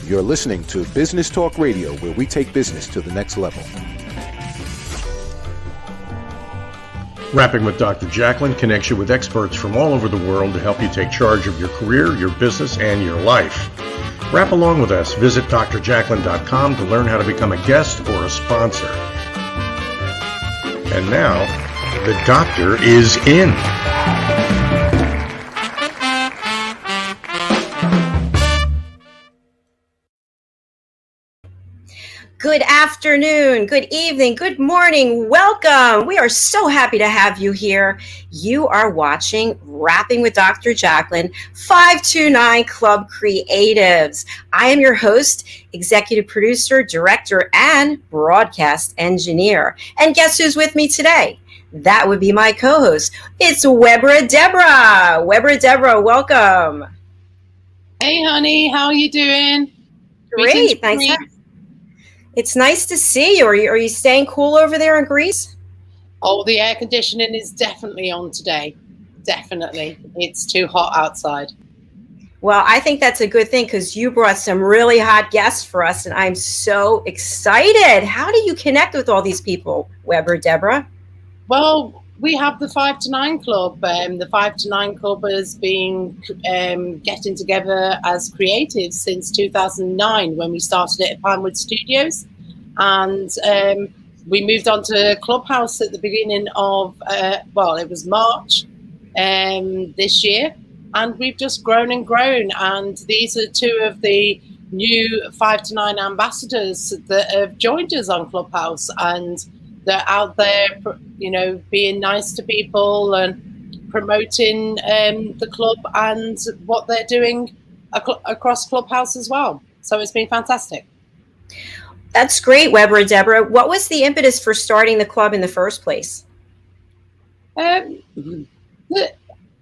You're listening to Business Talk Radio, where we take business to the next level. Rapping with Dr. Jacalyn connects you with experts from all over the world to help you take charge of your career, your business, and your life. Rap along with us. Visit drjacalyn.com to learn how to become a guest or a sponsor. And now, the doctor is in. Good afternoon, good evening, good morning. Welcome. We are so happy to have you here. You are watching Rapping with Dr. Jacalyn, 529 Club Creatives. I am your host, executive producer, director, and broadcast engineer. And guess who's with me today? That would be my co-host. It's Debra. Debra, welcome. Hey, honey. How are you doing? Great. Thanks. It's nice to see you. Are you staying cool over there in Greece? Oh, the air conditioning is definitely on today. Definitely. It's too hot outside. Well, I think that's a good thing because you brought some really hot guests for us, and I'm so excited. How do you connect with all these people, Debra? Well, we have the 5 to 9 Club. The 5 to 9 Club has been getting together as creatives since 2009 when we started it at Pinewood Studios. And we moved on to Clubhouse at the beginning of, it was March this year. And we've just grown and grown. And these are two of the new 5 to 9 ambassadors that have joined us on Clubhouse. And they're out there, being nice to people and promoting the club and what they're doing across Clubhouse as well. So it's been fantastic. That's great, Debra. What was the impetus for starting the club in the first place?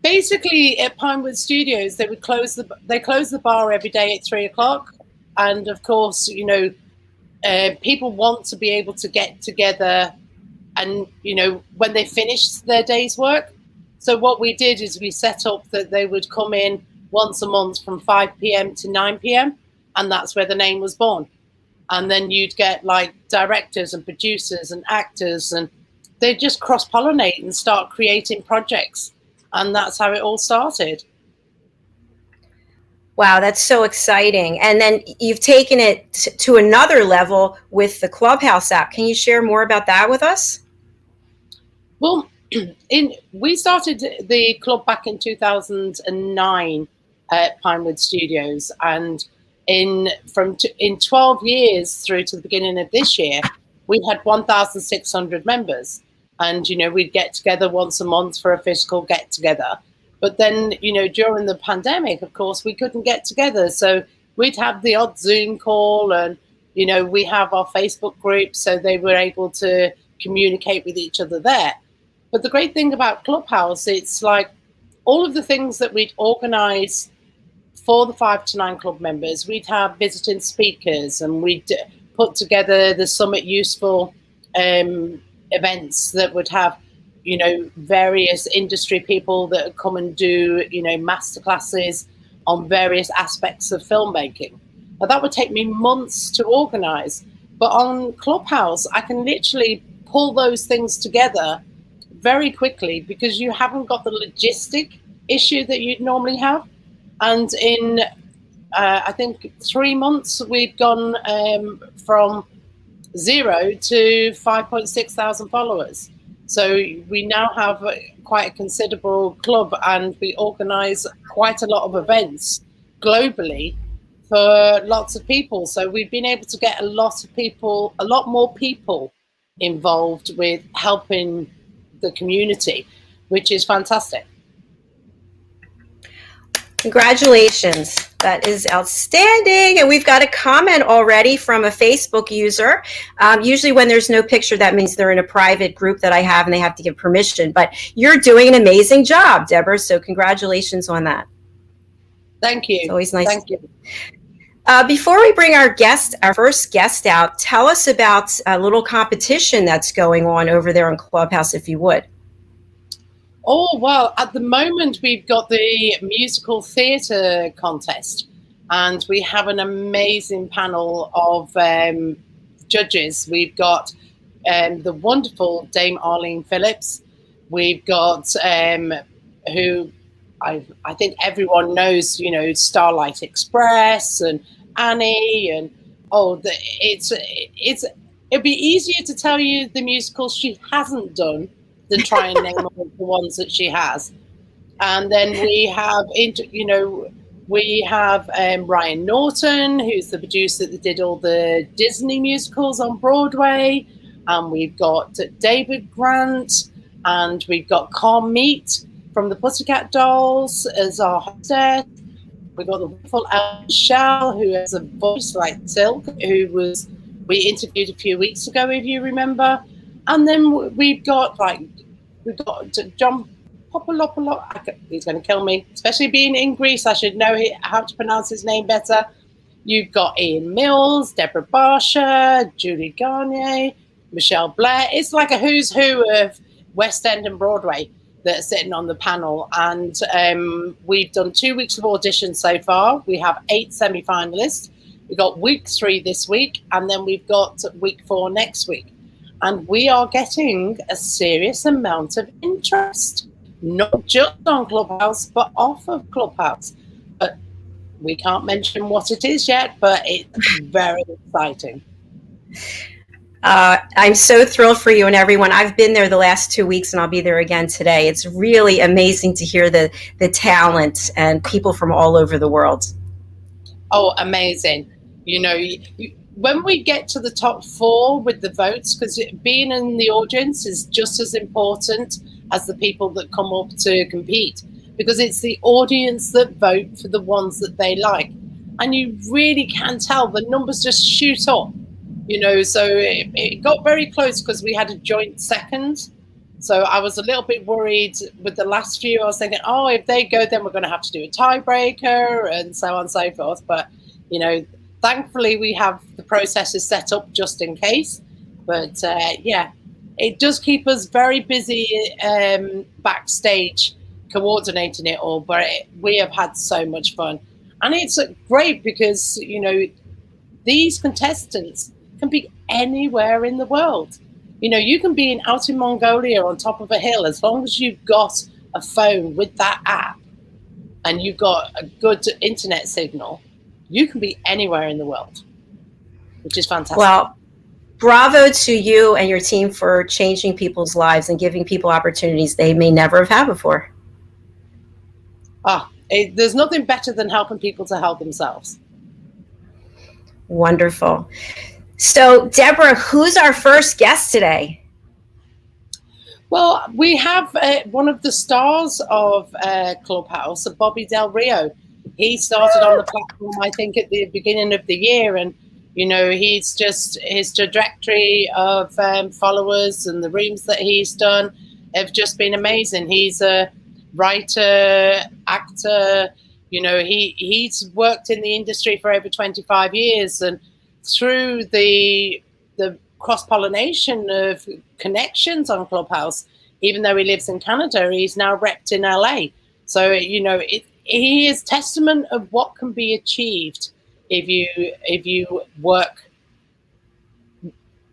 Basically, at Pinewood Studios, they close the bar every day at 3:00, and of course, people want to be able to get together and, when they finish their day's work. So what we did is we set up that they would come in once a month from 5 p.m. to 9 p.m. And that's where the name was born. And then you'd get like directors and producers and actors, and they just cross-pollinate and start creating projects. And that's how it all started. Wow, that's so exciting. And then you've taken it to another level with the Clubhouse app. Can you share more about that with us? Well, we started the club back in 2009 at Pinewood Studios. And in 12 years through to the beginning of this year, we had 1,600 members. And, we'd get together once a month for a physical get together. But then, during the pandemic, of course, we couldn't get together. So we'd have the odd Zoom call and, we have our Facebook group. So they were able to communicate with each other there. But the great thing about Clubhouse, it's like all of the things that we'd organize for the 5 to 9 Club members, we'd have visiting speakers and we'd put together the Summit Useful events that would have various industry people that would come and do, masterclasses on various aspects of filmmaking. Now, that would take me months to organize. But on Clubhouse, I can literally pull those things together very quickly because you haven't got the logistic issue that you'd normally have. And in, I think, 3 months, we've gone from 0 to 5.6 thousand followers. So we now have quite a considerable club, and we organize quite a lot of events globally for lots of people. So we've been able to get a lot more people involved with helping the community, which is fantastic. Congratulations. That is outstanding. And we've got a comment already from a Facebook user. Usually when there's no picture, that means they're in a private group that I have and they have to give permission. But you're doing an amazing job, Debra. So congratulations on that. Thank you. It's always nice. Thank you. Before we bring our first guest out, tell us about a little competition that's going on over there in Clubhouse, if you would. Oh, well, at the moment, we've got the musical theatre contest. and we have an amazing panel of judges. We've got the wonderful Dame Arlene Phillips. We've got who I think everyone knows, you know, Starlight Express and Annie, and it'd be easier to tell you the musicals she hasn't done than try and name all the ones that she has. And then we have, Ryan Norton, who's the producer that did all the Disney musicals on Broadway. And we've got David Grant, and we've got Carl Meet from the Pussycat Dolls as our hostess. We've got the wonderful Michelle, who has a voice like silk, we interviewed a few weeks ago, if you remember. And then we've got John Popolopolo. He's going to kill me, especially being in Greece. I should know how to pronounce his name better. You've got Ian Mills, Deborah Barsha, Julie Garnier, Michelle Blair. It's like a who's who of West End and Broadway that are sitting on the panel. And we've done 2 weeks of auditions so far. We have 8 semi-finalists. We've got week 3 this week, and then we've got week 4 next week. And we are getting a serious amount of interest, not just on Clubhouse, but off of Clubhouse. But we can't mention what it is yet, but it's very exciting. I'm so thrilled for you and everyone. I've been there the last 2 weeks, and I'll be there again today. It's really amazing to hear the talent and people from all over the world. Oh, amazing. You know, when we get to the top 4 with the votes, because being in the audience is just as important as the people that come up to compete, because it's the audience that vote for the ones that they like. And you really can tell the numbers just shoot up. You know, so it got very close because we had a joint second. So I was a little bit worried with the last few. I was thinking, oh, if they go, then we're going to have to do a tiebreaker and so on and so forth. But, you know, thankfully we have the processes set up just in case. But, yeah, it does keep us very busy backstage coordinating it all. But we have had so much fun. And it's great because, you know, these contestants can be anywhere in the world. You know, you can be out in Mongolia on top of a hill, as long as you've got a phone with that app and you've got a good internet signal, you can be anywhere in the world, which is fantastic. Well, bravo to you and your team for changing people's lives and giving people opportunities they may never have had before. There's nothing better than helping people to help themselves. Wonderful. So, Deborah, who's our first guest today? Well, we have one of the stars of Clubhouse, Bobby Del Rio. He started on the platform, I think, at the beginning of the year. And, you know, he's just, his trajectory of followers and the rooms that he's done have just been amazing. He's a writer, actor. You know, he's worked in the industry for over 25 years. And through the cross-pollination of connections on Clubhouse, even though he lives in Canada, he's now repped in LA. So, you know, he is testament of what can be achieved if you work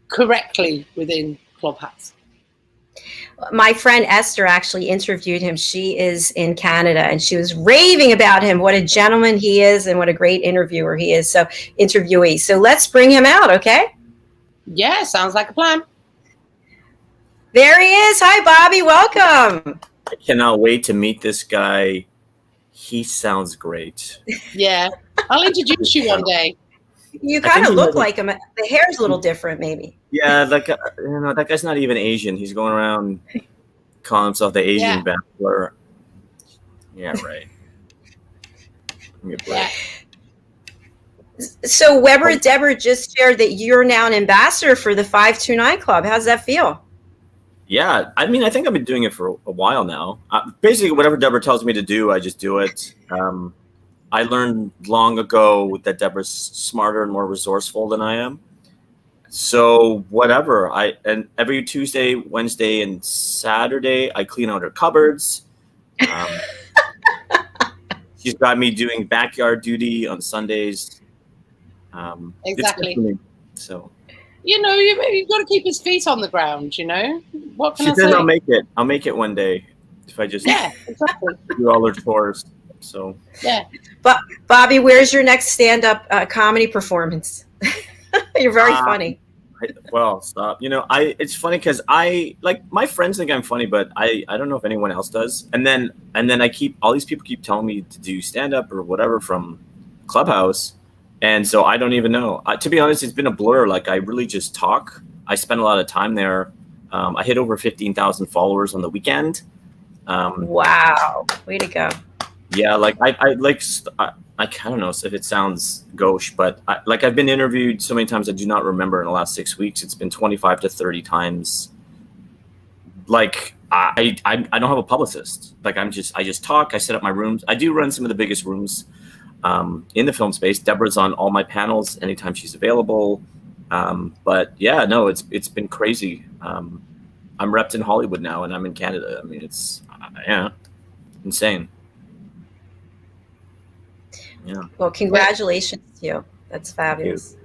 correctly within Clubhouse. My friend Esther actually interviewed him. She is in Canada, and she was raving about him, what a gentleman he is and what a great interviewer he is. So, interviewee. So let's bring him out, okay? Yeah, sounds like a plan. There he is. Hi, Bobby. Welcome. I cannot wait to meet this guy. He sounds great. Yeah. I'll introduce you one day. You kind of look like him. The hair's a little different, maybe. Yeah, like that guy's not even Asian. He's going around calling himself the Asian Bachelor. Yeah, right. Yeah. So Weber, Deborah just shared that you're now an ambassador for the 529 Club. How's that feel? Yeah, I mean, I think I've been doing it for a while now. Basically, whatever Deborah tells me to do, I just do it. I learned long ago that Deborah's smarter and more resourceful than I am. So whatever, and every Tuesday, Wednesday, and Saturday, I clean out her cupboards. She's got me doing backyard duty on Sundays. Exactly. So, you've got to keep his feet on the ground. What can I say? I'll make it. I'll make it one day if I just exactly. do all her chores. So yeah. But Bobby, where's your next stand-up comedy performance? You're very funny. Well, stop. It's funny because my friends think I'm funny, but I don't know if anyone else does. And then all these people keep telling me to do stand-up or whatever from Clubhouse. And so I don't even know. To be honest, it's been a blur. Like, I really just talk. I spend a lot of time there. I hit over 15,000 followers on the weekend. Wow. Way to go. Yeah, I don't know if it sounds gauche, but I've been interviewed so many times I do not remember in the last 6 weeks. It's been 25 to 30 times. I don't have a publicist. I just talk. I set up my rooms. I do run some of the biggest rooms in the film space. Debra's on all my panels anytime she's available. But yeah, no, it's been crazy. I'm repped in Hollywood now, and I'm in Canada. I mean, it's insane. Yeah. Well, congratulations to you. That's fabulous.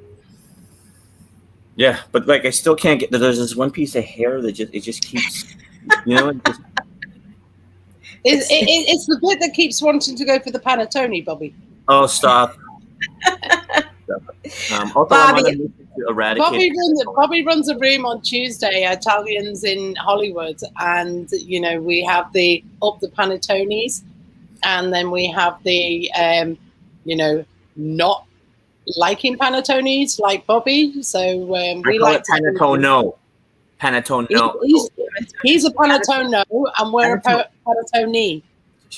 Yeah, but I still can't get. There's this one piece of hair that just keeps, It's the bit that keeps wanting to go for the panettone, Bobby. Oh, stop. Bobby. Bobby runs a room on Tuesday, Italians in Hollywood, and we have the panettones, and then we have the not liking panettones like Bobby. So we like panettone. No, panettone. No, he's a panettone. No, and we're a panettone.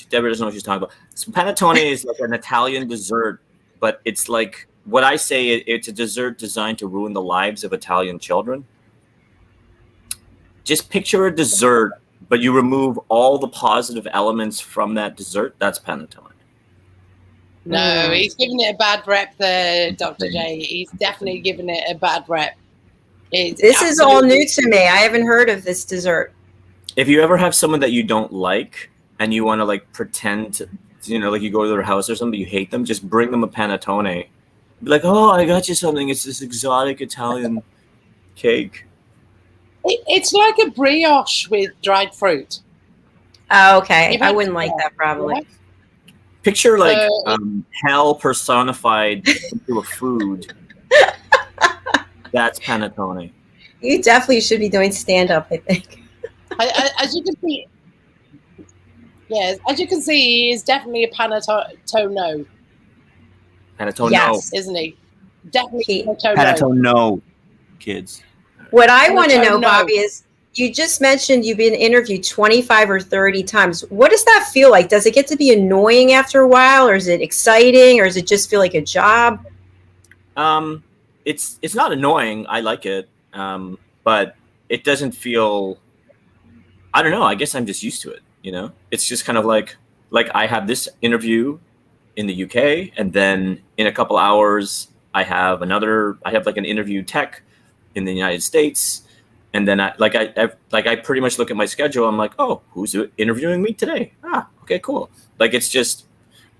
Debra doesn't know what she's talking about. So panettone is like an Italian dessert, but it's like what I say. It's a dessert designed to ruin the lives of Italian children. Just picture a dessert, but you remove all the positive elements from that dessert. That's panettone. No, he's giving it a bad rep there, Dr. J. He's definitely giving it a bad rep. This is all new to me. I haven't heard of this dessert. If you ever have someone that you don't like and you want to pretend to, you go to their house or something, you hate them, just bring them a panettone. Be like, oh, I got you something. It's this exotic Italian cake. It's like a brioche with dried fruit. Oh, okay. I wouldn't like that probably. Yeah. Picture hell personified into a food. That's panettone. You definitely should be doing stand-up, I think. As you can see, yes, as you can see, he is definitely a panettone. Panettone, yes, isn't he? Definitely panettone, kids. What I want to know, Bobby, is you just mentioned you've been interviewed 25 or 30 times. What does that feel like? Does it get to be annoying after a while, or is it exciting, or does it just feel like a job? It's not annoying. I like it, but it doesn't feel. I don't know. I guess I'm just used to it. It's just kind of like I have this interview in the UK, and then in a couple hours I have an interview tech in the United States. And then I pretty much look at my schedule. I'm like, oh, who's interviewing me today? Okay, cool. It's just,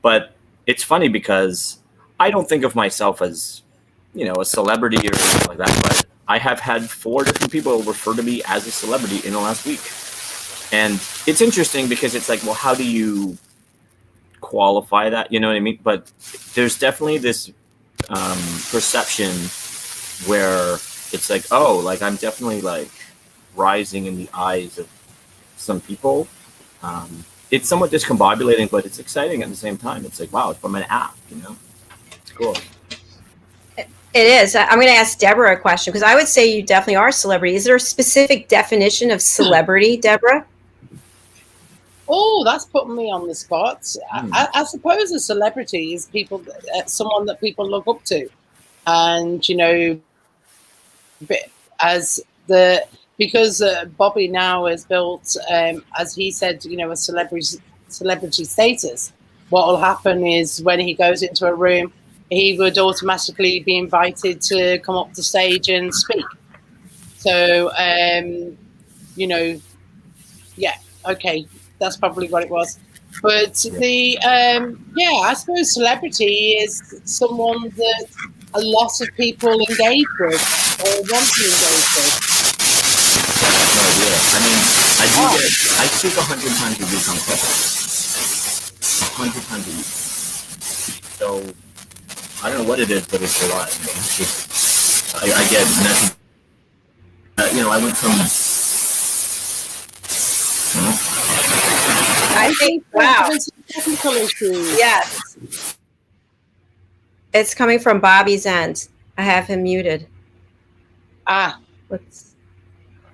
but it's funny because I don't think of myself as, a celebrity or something like that. But I have had 4 different people refer to me as a celebrity in the last week. And it's interesting because it's like, well, how do you qualify that? You know what I mean? But there's definitely this perception where it's like, oh, I'm definitely rising in the eyes of some people. It's somewhat discombobulating, but it's exciting at the same time. It's like, wow, it's from an app, It's cool. It is. I'm going to ask Debra a question because I would say you definitely are a celebrity. Is there a specific definition of celebrity, Debra? Oh, that's putting me on the spot. I suppose a celebrity is someone that people look up to, and because Bobby now has built, as he said, a celebrity status. What will happen is when he goes into a room, he would automatically be invited to come up to stage and speak. So, yeah, okay, that's probably what it was. But the I suppose celebrity is someone that a lot of people engage with or want to engage with. No idea. I mean, I speak 100 times a week on Clubhouse. 100 times a week. So I don't know what it is, but it's a lot. It's just, I get nothing. I went from. I think, wow. Technical issues. Yes. It's coming from Bobby's end. I have him muted. Let's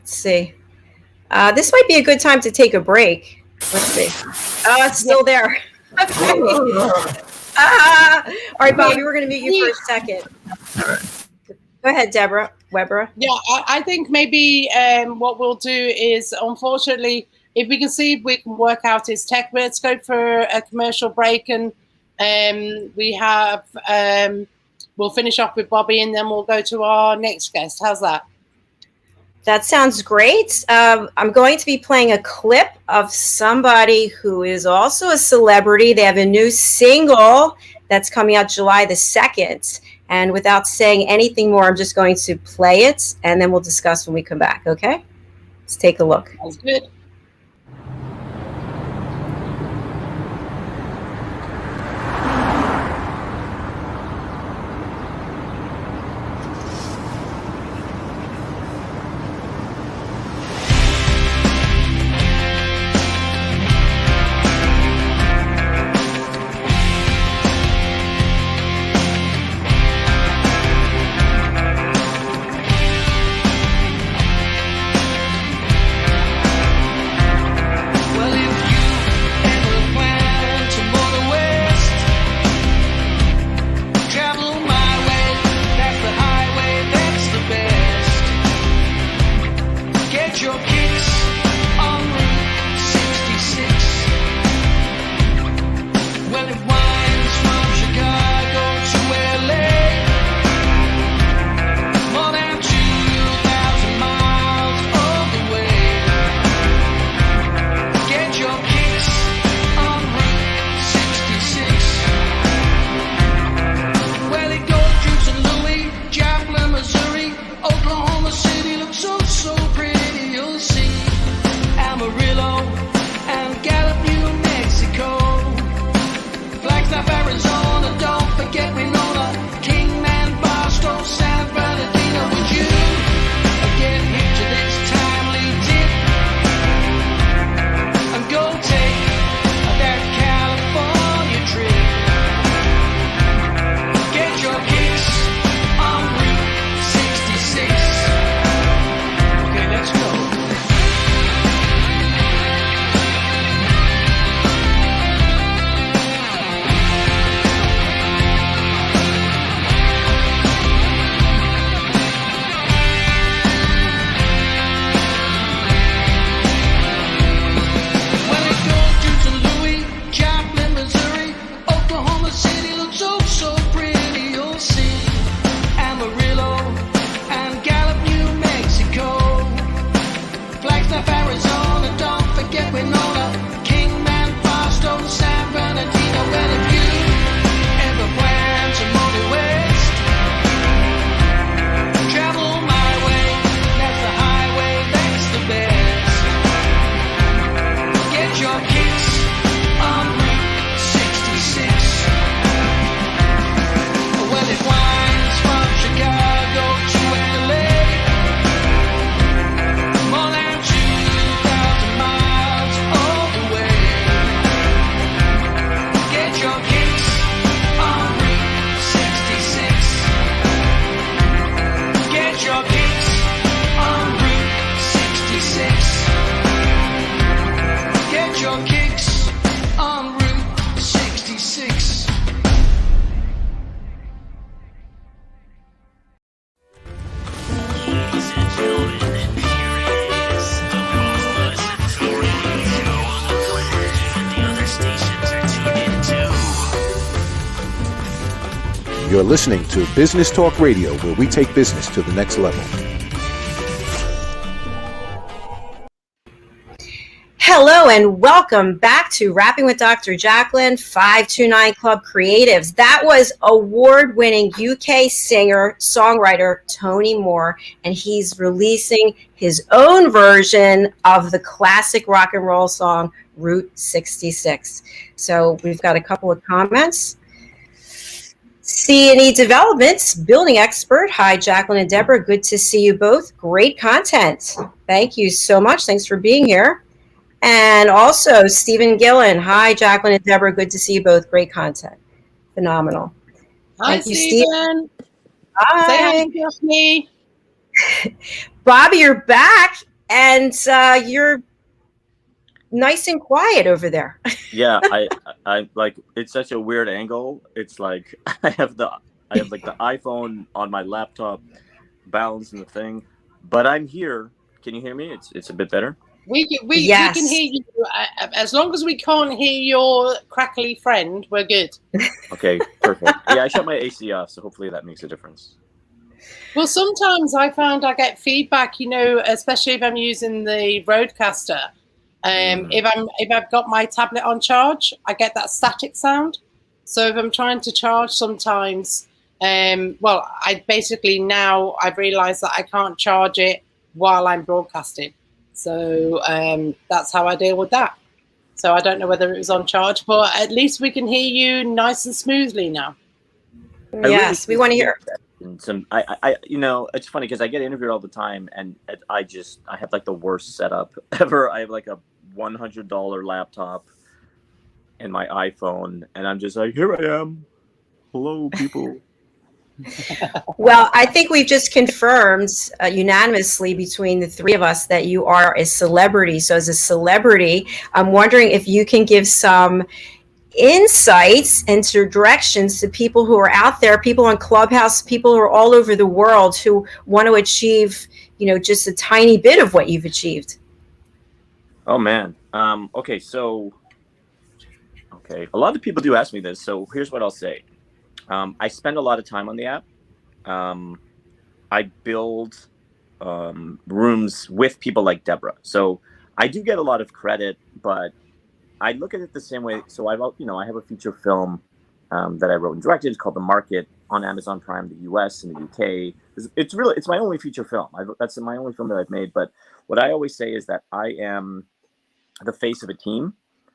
see. This might be a good time to take a break. Let's see. Oh, it's still there. Okay. All right, Bobby, we're going to mute you for a second. All right. Go ahead, Debra. Weber. Yeah, I think maybe what we'll do is, unfortunately, if we can see if we can work out his tech, let's go for a commercial break, and we have we'll finish off with Bobby, and then we'll go to our next guest. How's that? That sounds great. I'm going to be playing a clip of somebody who is also a celebrity. They have a new single that's coming out July the 2nd. And without saying anything more, I'm just going to play it, and then we'll discuss when we come back, okay? Let's take a look. Sounds good. You're listening to Business Talk Radio, where we take business to the next level. hello, and welcome back to Rapping with Dr. Jacalyn, 529 Club Creatives. That was award-winning UK singer, songwriter Tony Moore, and he's releasing his own version of the classic rock and roll song, Route 66. So we've got a couple of comments. C&E Developments, building expert. Hi, Jacalyn and Debra. Good to see you both. Great content. Thank you so much. Thanks for being here. And also, Stephen Gillen. Hi, Jacalyn and Debra. Good to see you both. Great content. Phenomenal. Hi, Thank you, Stephen. Hi. Say hi to me. Bobby, you're back, and you're nice and quiet over there. Yeah, I like, it's such a weird angle. It's like I have like the iPhone on my laptop balancing the thing, but I'm here. Can you hear me? It's a bit better. Yes. We can hear you. As long as we can't hear your crackly friend, we're good. Okay, perfect. Yeah, I shut my AC off, so hopefully that makes a difference. Well, sometimes I found I get feedback, especially if I'm using the Rodecaster. If I've got my tablet on charge, I get that static sound. So if I'm trying to charge sometimes, I basically now I've realized that I can't charge it while I'm broadcasting. So that's how I deal with that. So I don't know whether it was on charge, but at least we can hear you nice and smoothly now. Yes, we want to hear. I it's funny because I get interviewed all the time, and I have like the worst setup ever. I have like a $100 laptop and my iPhone, and I'm just like, here I am. Hello, people. Well, I think we've just confirmed unanimously between the three of us that you are a celebrity. So as a celebrity, I'm wondering if you can give some insights and directions to people who are out there, people on Clubhouse, people who are all over the world who want to achieve, just a tiny bit of what you've achieved. Oh, man. Okay. A lot of people do ask me this. So here's what I'll say. I spend a lot of time on the app. I build rooms with people like Debra. So I do get a lot of credit, but I look at it the same way. So I have a feature film that I wrote and directed. It's called The Market on Amazon Prime, the US and the UK. It's my only feature film. That's my only film that I've made. But what I always say is that I am the face of a team.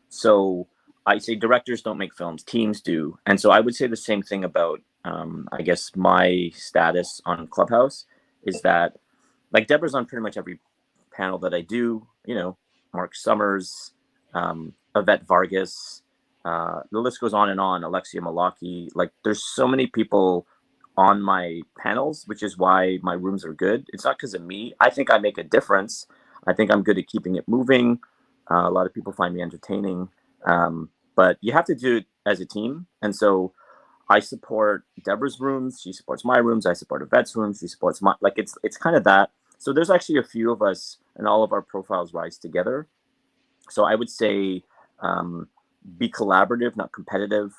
So I say directors don't make films, teams do. And so I would say the same thing about, I guess, my status on Clubhouse is that, like, Debra's on pretty much every panel that I do, Mark Summers, Yvette Vargas, the list goes on and on, Alexia Malaki. Like, there's so many people on my panels, which is why my rooms are good. It's not because of me. I think I make a difference. I think I'm good at keeping it moving. A lot of people find me entertaining. But you have to do it as a team. And so I support Debra's rooms. She supports my rooms. I support Yvette's rooms. She supports my, like, it's kind of that. So there's actually a few of us and all of our profiles rise together. So I would say be collaborative, not competitive.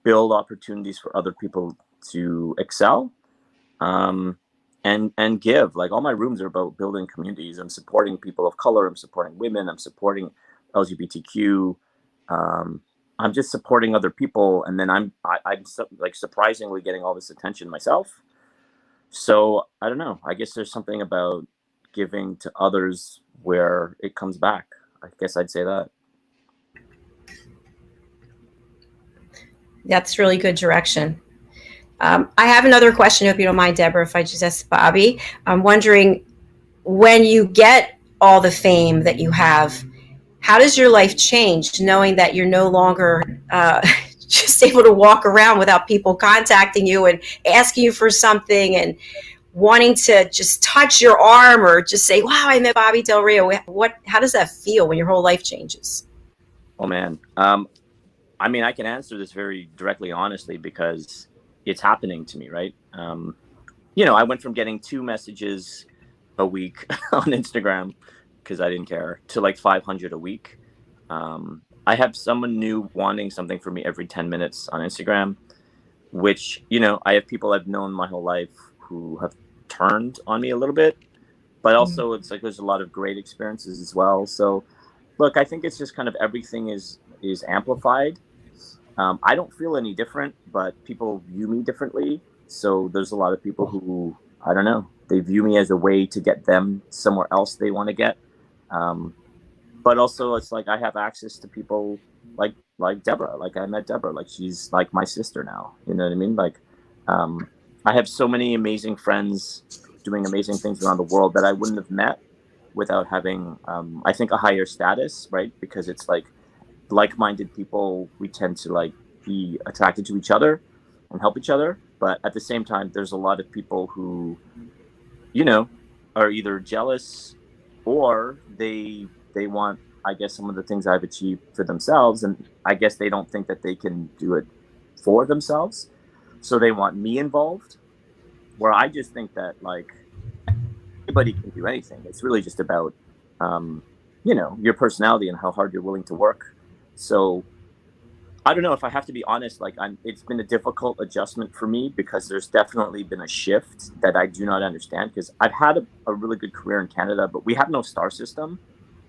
Build opportunities for other people to excel. And give. Like, all my rooms are about building communities. I'm supporting people of color. I'm supporting women. I'm supporting LGBTQ. I'm just supporting other people, and then I'm surprisingly getting all this attention myself. So I don't know. I guess there's something about giving to others where it comes back. I guess I'd say that. That's really good direction. I have another question, if you don't mind, Debra, if I just ask Bobby. I'm wondering, when you get all the fame that you have, how does your life change knowing that you're no longer just able to walk around without people contacting you and asking you for something and wanting to just touch your arm or just say, wow, I met Bobby Del Rio? How does that feel when your whole life changes? Oh, man. I mean, I can answer this very directly, honestly, because it's happening to me, right? I went from getting 2 messages a week on Instagram because I didn't care to like 500 a week. I have someone new wanting something from me every 10 minutes on Instagram, which, I have people I've known my whole life who have turned on me a little bit. but also it's like there's a lot of great experiences as well. So look, I think it's just kind of everything is amplified. I don't feel any different, but people view me differently. So there's a lot of people who, I don't know, they view me as a way to get them somewhere else they want to get. But also it's like I have access to people like Debra. Like I met Debra, like she's like my sister now. You know what I mean? Like I have so many amazing friends doing amazing things around the world that I wouldn't have met without having, I think, a higher status, right? Because it's like-minded people, we tend to like be attracted to each other and help each other. But at the same time, there's a lot of people who, you know, are either jealous or they want, I guess, some of the things I've achieved for themselves, and I guess they don't think that they can do it for themselves, so they want me involved. Where I just think that like anybody can do anything. It's really just about you know, your personality and how hard you're willing to work. So I don't know, if I have to be honest, like it's been a difficult adjustment for me because there's definitely been a shift that I do not understand, because I've had a really good career in Canada, but we have no star system.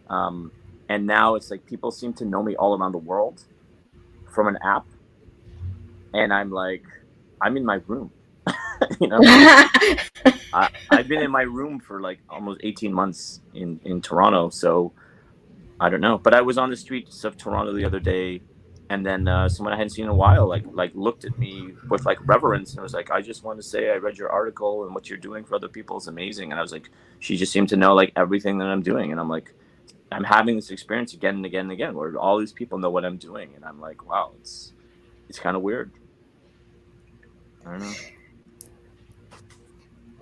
And now it's like people seem to know me all around the world from an app. And I'm like, I'm in my room, you know, I've been in my room for like almost 18 months in Toronto. So I don't know, but I was on the streets of Toronto the other day, and then someone I hadn't seen in a while, like looked at me with like reverence and was like, I just want to say I read your article and what you're doing for other people is amazing. And I was like, she just seemed to know like everything that I'm doing. And I'm like, I'm having this experience again and again and again where all these people know what I'm doing. And I'm like, wow, it's kind of weird. I don't know.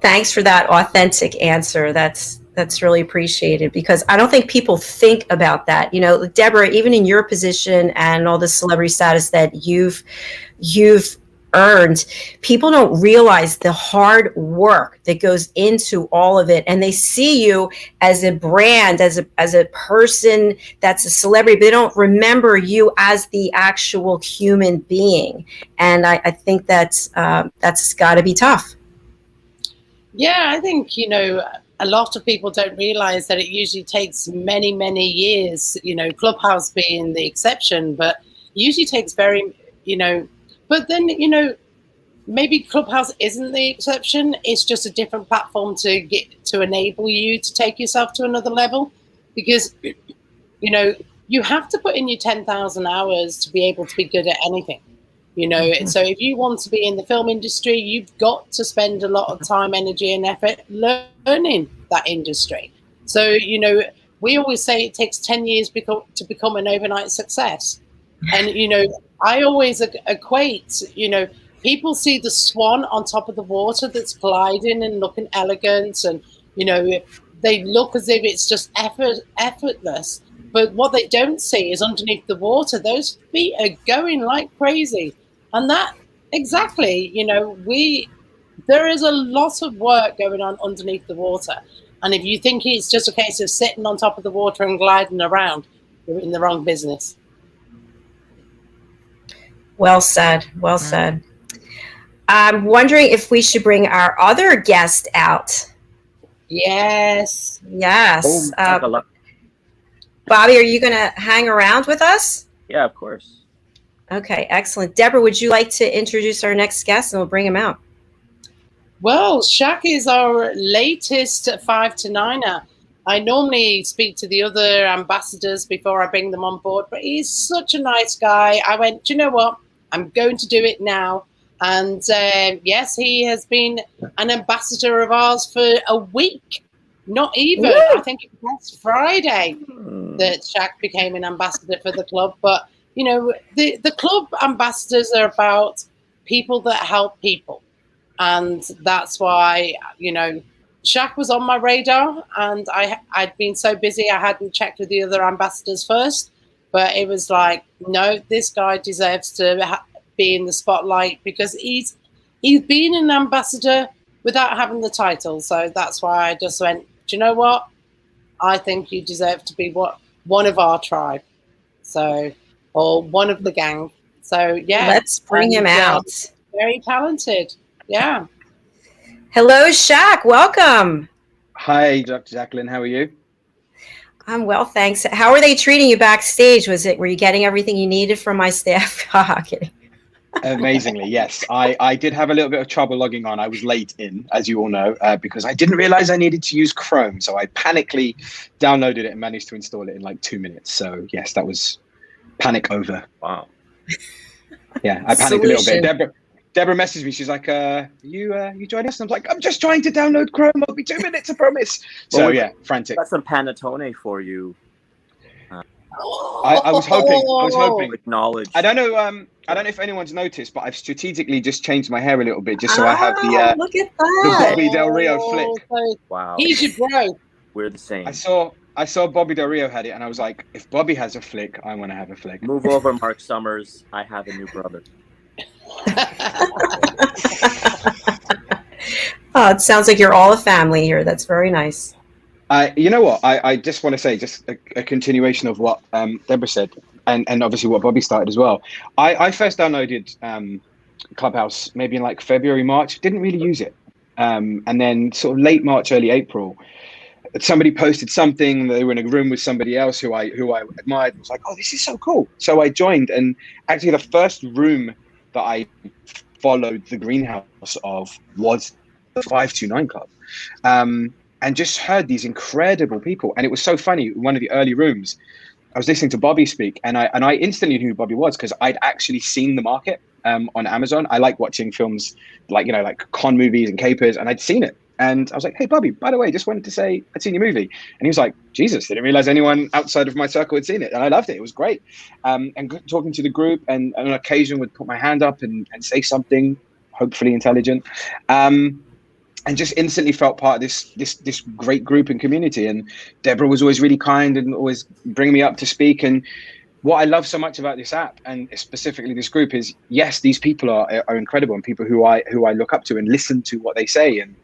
Thanks for that authentic answer. That's really appreciated, because I don't think people think about that. You know, Debra, even in your position and all the celebrity status that you've earned, people don't realize the hard work that goes into all of it, and they see you as a brand, as a person that's a celebrity, but they don't remember you as the actual human being. And I think that's got to be tough. Yeah, I think, you know, a lot of people don't realize that it usually takes many, many years, you know, Clubhouse being the exception, but usually takes very, you know, but then, you know, maybe Clubhouse isn't the exception. It's just a different platform to enable you to take yourself to another level, because, you know, you have to put in your 10,000 hours to be able to be good at anything. You know, so if you want to be in the film industry, you've got to spend a lot of time, energy, and effort learning that industry. So, you know, we always say it takes 10 years to become an overnight success. And, you know, I always equate, you know, people see the swan on top of the water that's gliding and looking elegant, and, you know, they look as if it's just effortless. But what they don't see is underneath the water, those feet are going like crazy. And that, exactly, you know, there is a lot of work going on underneath the water. And if you think it's just a case of sitting on top of the water and gliding around, you're in the wrong business. Well said. Well said. I'm wondering if we should bring our other guest out. Yes. Yes. Bobby, are you going to hang around with us? Yeah, of course. Okay, excellent. Debra, would you like to introduce our next guest, and we'll bring him out? Well, Shak is our latest 5 to 9er. I normally speak to the other ambassadors before I bring them on board, but he's such a nice guy. I went, do you know what? I'm going to do it now. And yes, he has been an ambassador of ours for a week. Not even. Woo! I think it was last Friday that Shak became an ambassador for the club. But, you know, the club ambassadors are about people that help people. And that's why, you know, Shak was on my radar, and I'd been so busy I hadn't checked with the other ambassadors first. But it was like, no, this guy deserves to be in the spotlight, because he's been an ambassador without having the title. So that's why I just went, do you know what? I think you deserve to be one of our tribe. So, or one of the gang. So yeah. Let's bring him out. Very talented. Yeah. Hello, Shak. Welcome. Hi, Dr. Jacalyn. How are you? I'm well, thanks. How are they treating you backstage? Were you getting everything you needed from my staff? Kidding. Amazingly, yes. I did have a little bit of trouble logging on. I was late in, as you all know, because I didn't realize I needed to use Chrome. So I panically downloaded it and managed to install it in like 2 minutes. So yes, that was panic over. Wow. Yeah, I panicked a little bit. Debra messaged me. She's like, you join us? And I'm like, I'm just trying to download Chrome. It'll be 2 minutes, I promise. So yeah, frantic. Got some panettone for you. I was hoping. Acknowledge. I don't know if anyone's noticed, but I've strategically just changed my hair a little bit just so I have the look at that. the Bobby Del Rio flick. Wow. He's your bro. We're the same. I saw Bobby Del Rio had it, and I was like, if Bobby has a flick, I want to have a flick. Move over, Mark Summers. I have a new brother. Oh, it sounds like you're all a family here. That's very nice. You know what? I just want to say, just a continuation of what Debra said, and obviously what Bobby started as well. I first downloaded Clubhouse maybe in like February, March. Didn't really use it, and then sort of late March, early April, somebody posted something. They were in a room with somebody else who I admired. I was like, oh, this is so cool. So I joined, and actually the first room that I followed the greenhouse of was the 529 Club. And just heard these incredible people. And it was so funny. In one of the early rooms, I was listening to Bobby speak, and I instantly knew who Bobby was because I'd actually seen the market on Amazon. I like watching films like con movies and capers, and I'd seen it. And I was like, hey, Bobby, by the way, just wanted to say I'd seen your movie. And he was like, Jesus, didn't realize anyone outside of my circle had seen it. And I loved it. It was great. And talking to the group, and on occasion would put my hand up and say something, hopefully intelligent. And just instantly felt part of this great group and community. And Debra was always really kind and always bring me up to speak. And what I love so much about this app, and specifically this group, is yes, these people are incredible, and people who I look up to and listen to what they say. And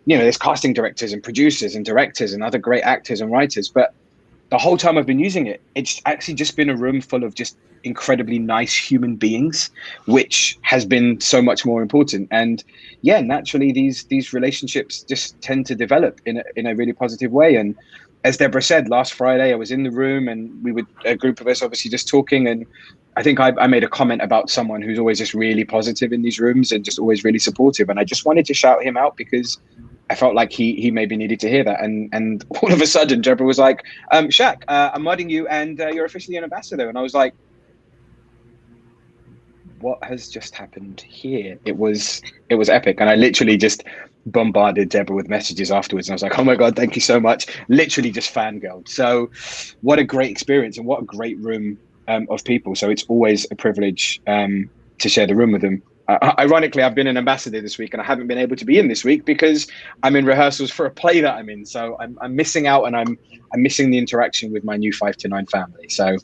there's casting directors and producers and directors and other great actors and writers. But the whole time I've been using it, it's actually just been a room full of just incredibly nice human beings, which has been so much more important. And yeah, naturally these relationships just tend to develop in a really positive way. And as Debra said, last Friday I was in the room, and we were a group of us obviously just talking, and I think I made a comment about someone who's always just really positive in these rooms and just always really supportive, and I just wanted to shout him out because I felt like he maybe needed to hear that. And all of a sudden Debra was like, Shak, I'm modding you, and you're officially an ambassador. And I was like, what has just happened here? It was epic. And I literally just bombarded Debra with messages afterwards. And I was like, oh my God, thank you so much. Literally just fangirled. So what a great experience, and what a great room of people. So it's always a privilege to share the room with them. Ironically, I've been an ambassador this week, and I haven't been able to be in this week because I'm in rehearsals for a play that I'm in. So I'm missing out, and I'm missing the interaction with my new 5 to 9 family. So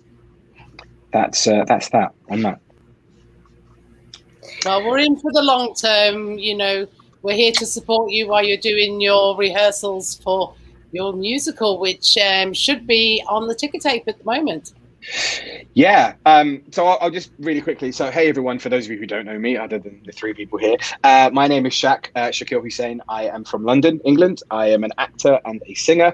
that's that on that. Well, we're in for the long term. We're here to support you while you're doing your rehearsals for your musical, which should be on the ticker tape at the moment. Yeah. So I'll just really quickly. So, hey, everyone, for those of you who don't know me, other than the 3 people here, my name is Shakil Hussain. I am from London, England. I am an actor and a singer,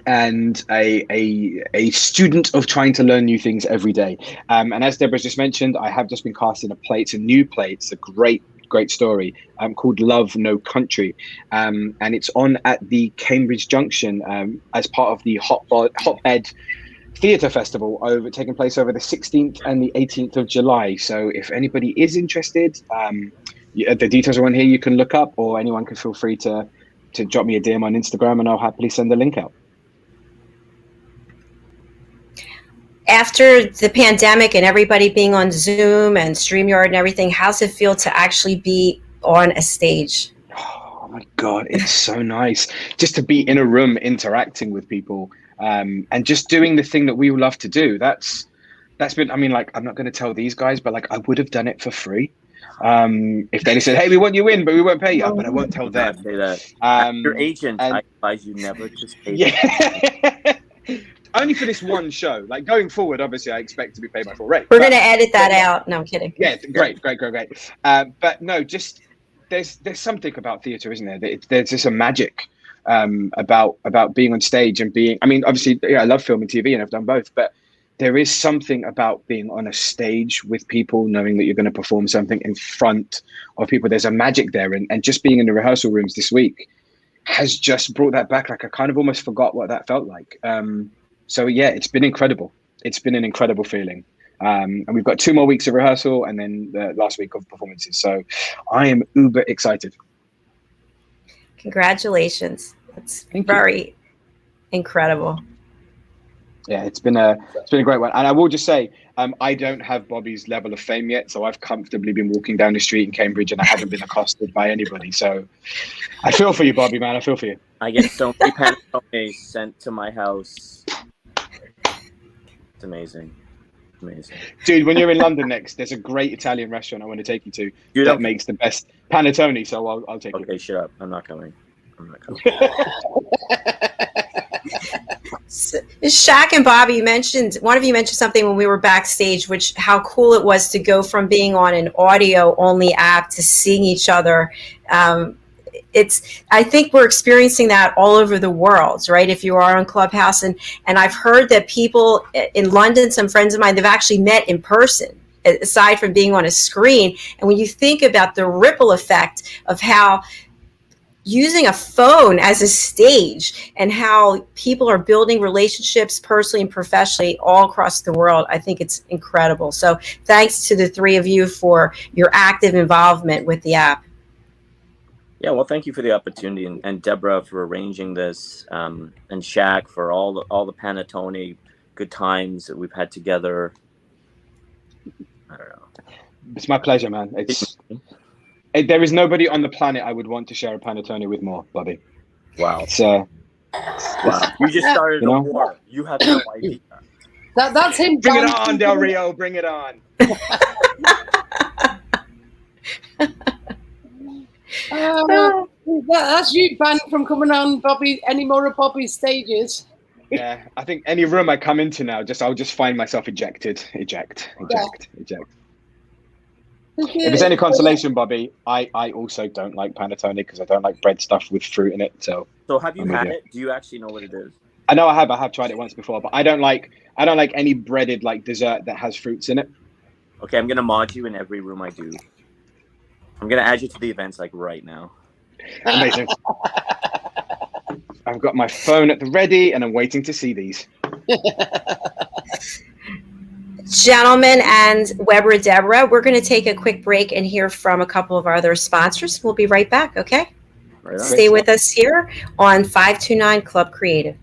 and a student of trying to learn new things every day. And as Debra's just mentioned, I have just been cast in a play. It's a new play. It's a great story called Love No Country, and it's on at the Cambridge Junction as part of the Hotbed Theatre Festival taking place over the 16th and the 18th of July. So if anybody is interested, the details are on here. You can look up, or anyone can feel free to drop me a DM on Instagram, and I'll happily send the link out. After the pandemic and everybody being on Zoom and StreamYard and everything, how's it feel to actually be on a stage? Oh my God, it's so nice just to be in a room interacting with people, and just doing the thing that we all love to do. That's been, I mean, like, I'm not going to tell these guys, but like, I would have done it for free if they said, hey, we want you in, but we won't pay you. But I won't tell them. Say that. Your agent, I advise you never just pay them. Yeah. Only for this one show. Like, going forward, obviously, I expect to be paid my full rate. We're going to edit that out. No, I'm kidding. Yeah, great. But no, just there's something about theatre, isn't there? There's just a magic about being on stage and being. I mean, obviously, I love film and TV, and I've done both, but there is something about being on a stage with people, knowing that you're going to perform something in front of people. There's a magic there, and just being in the rehearsal rooms this week has just brought that back. Like I kind of almost forgot what that felt like. So yeah, it's been incredible. It's been an incredible feeling. And we've got 2 more weeks of rehearsal and then the last week of performances. So I am uber excited. Congratulations. That's very incredible. Yeah, it's been a great one. And I will just say, I don't have Bobby's level of fame yet. So I've comfortably been walking down the street in Cambridge and I haven't been accosted by anybody. So I feel for you, Bobby, man. I feel for you. I get so many panettone sent to my house. It's amazing. Amazing. Dude, when you're in London next, there's a great Italian restaurant I want to take you to that makes the best panettone. So I'll take you. Okay, shut up. I'm not coming. Shak and Bobby, one of you mentioned something when we were backstage, which how cool it was to go from being on an audio only app to seeing each other. I think we're experiencing that all over the world, right? If you are on Clubhouse, and I've heard that people in London, some friends of mine, they've actually met in person, aside from being on a screen. And when you think about the ripple effect of how using a phone as a stage and how people are building relationships personally and professionally all across the world, I think it's incredible. So thanks to the three of you for your active involvement with the app. Yeah, well, thank you for the opportunity, and Debra for arranging this, and Shak for all the panettone good times that we've had together. I don't know. It's my pleasure, man. There is nobody on the planet I would want to share a panettone with more, Bobby. Wow. Wow. You just started a war. You have no idea. That's him. Bring it on, Del Rio. Bring it on. That's you banned from coming on any more of Bobby's stages. Yeah, I think any room I come into now, I'll just find myself eject. If it's any consolation, Bobby, I also don't like panettone because I don't like bread stuffed with fruit in it. So have you had it? Do you actually know what it is? I know I have tried it once before, but I don't like any breaded like dessert that has fruits in it. Okay, I'm gonna mod you in every room I do. I'm gonna add you to the events like right now. Amazing. I've got my phone at the ready and I'm waiting to see these. Gentlemen and Weber Debra, we're going to take a quick break and hear from a couple of our other sponsors. We'll be right back, okay? Right on. Stay with us here on 529 Club Creative.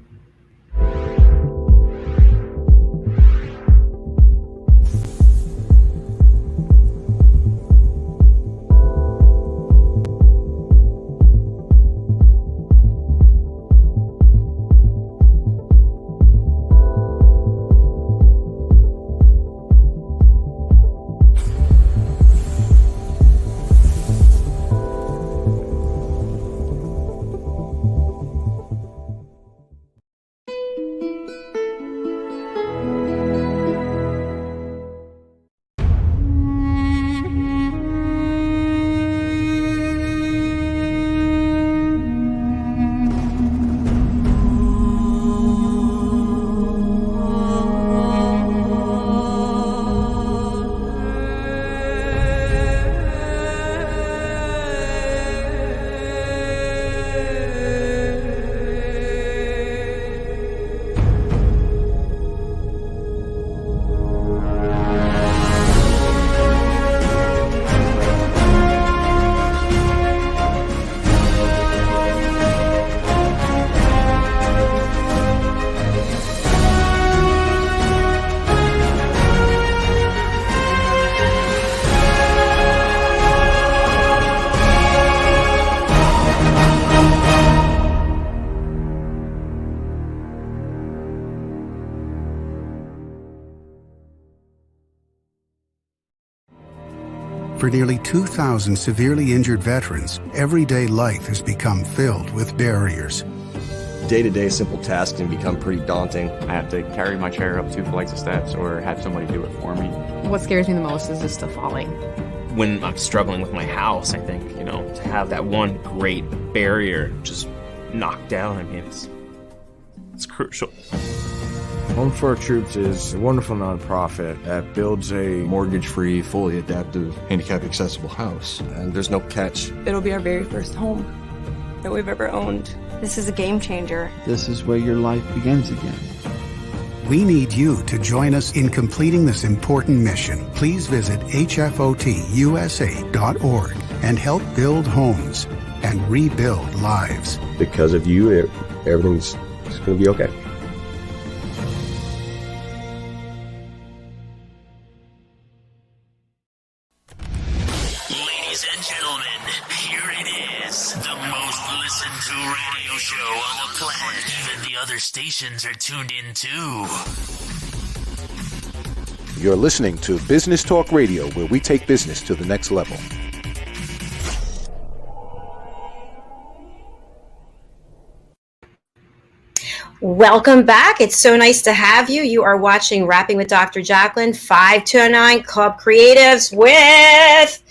For nearly 2,000 severely injured veterans, everyday life has become filled with barriers. Day-to-day simple tasks can become pretty daunting. I have to carry my chair up 2 flights of steps or have somebody do it for me. What scares me the most is just the falling. When I'm struggling with my house, I think, to have that one great barrier just knocked down. I mean, it's crucial. Home for Our Troops is a wonderful nonprofit that builds a mortgage-free, fully adaptive, handicap-accessible house. And there's no catch. It'll be our very first home that we've ever owned. This is a game changer. This is where your life begins again. We need you to join us in completing this important mission. Please visit hfotusa.org and help build homes and rebuild lives. Because of you, everything's going to be okay. Ladies and gentlemen, here it is, the most listened to radio show on the planet. Even the other stations are tuned in too. You're listening to Business Talk Radio, where we take business to the next level. Welcome back. It's so nice to have you. You are watching Rapping with Dr. Jacalyn, 529 Club Creatives with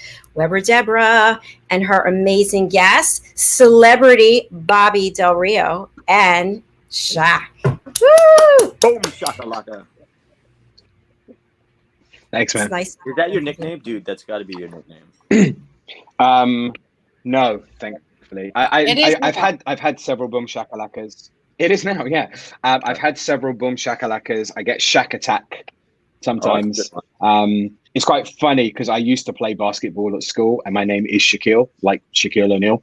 Debra, and her amazing guests, celebrity Bobby Del Rio and Shak. Woo! Boom, shakalaka. Thanks, man. Nice. Is that your nickname? Dude, that's got to be your nickname. No, thankfully. I've had several boom shakalakas. It is now, yeah. I've had several boom shakalakas. I get Shak Attack sometimes. It's quite funny because I used to play basketball at school, and my name is Shakil, like Shaquille O'Neal.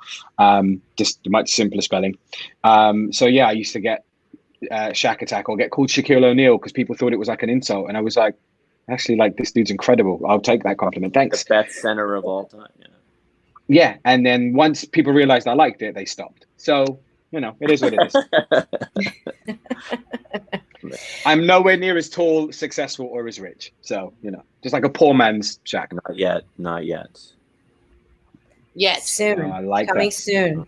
Just much simpler spelling. So yeah, I used to get Shak Attack or get called Shaquille O'Neal because people thought it was like an insult, and I was like, actually, like, this dude's incredible. I'll take that compliment. Thanks. The best center of all time. Yeah. Yeah, and then once people realized I liked it, they stopped. So, you know, it is what it is. I'm nowhere near as tall, successful, or as rich. So, you know, just like a poor man's Shak. Not yet. Not yet. Yes. Soon. I like Coming that. soon.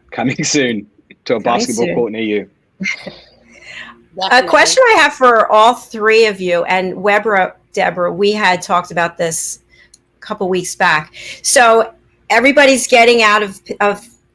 Coming soon to a basketball court near you. A question I have for all three of you, and Debra, we had talked about this a couple weeks back. So everybody's getting out of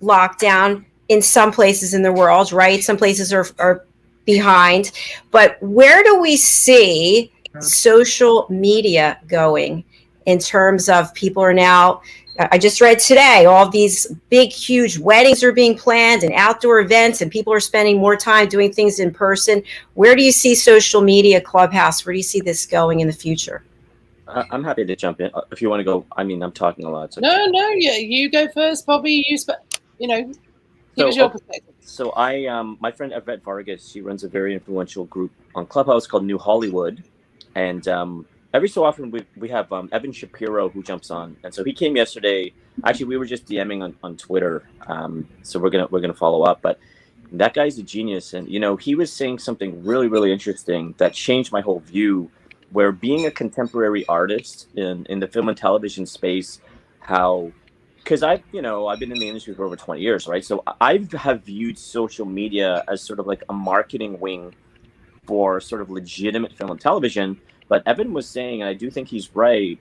lockdown in some places in the world, right? Some places are behind. But where do we see social media going in terms of people are now, I just read today, all these big, huge weddings are being planned and outdoor events, and people are spending more time doing things in person. Where do you see social media, Clubhouse? Where do you see this going in the future? I'm happy to jump in. If you want to go, I mean, I'm talking a lot. So. No, yeah, you go first, Bobby. Give us your perspective. So my friend Yvette Vargas, she runs a very influential group on Clubhouse called New Hollywood, and every so often we have Evan Shapiro who jumps on, and so he came yesterday. Actually, we were just DMing on Twitter, so we're gonna follow up. But that guy's a genius, and you know he was saying something really, really interesting that changed my whole view. Where being a contemporary artist in the film and television space, because I've been in the industry for over 20 years, right? So I have viewed social media as sort of like a marketing wing for sort of legitimate film and television. But Evan was saying, and I do think he's right,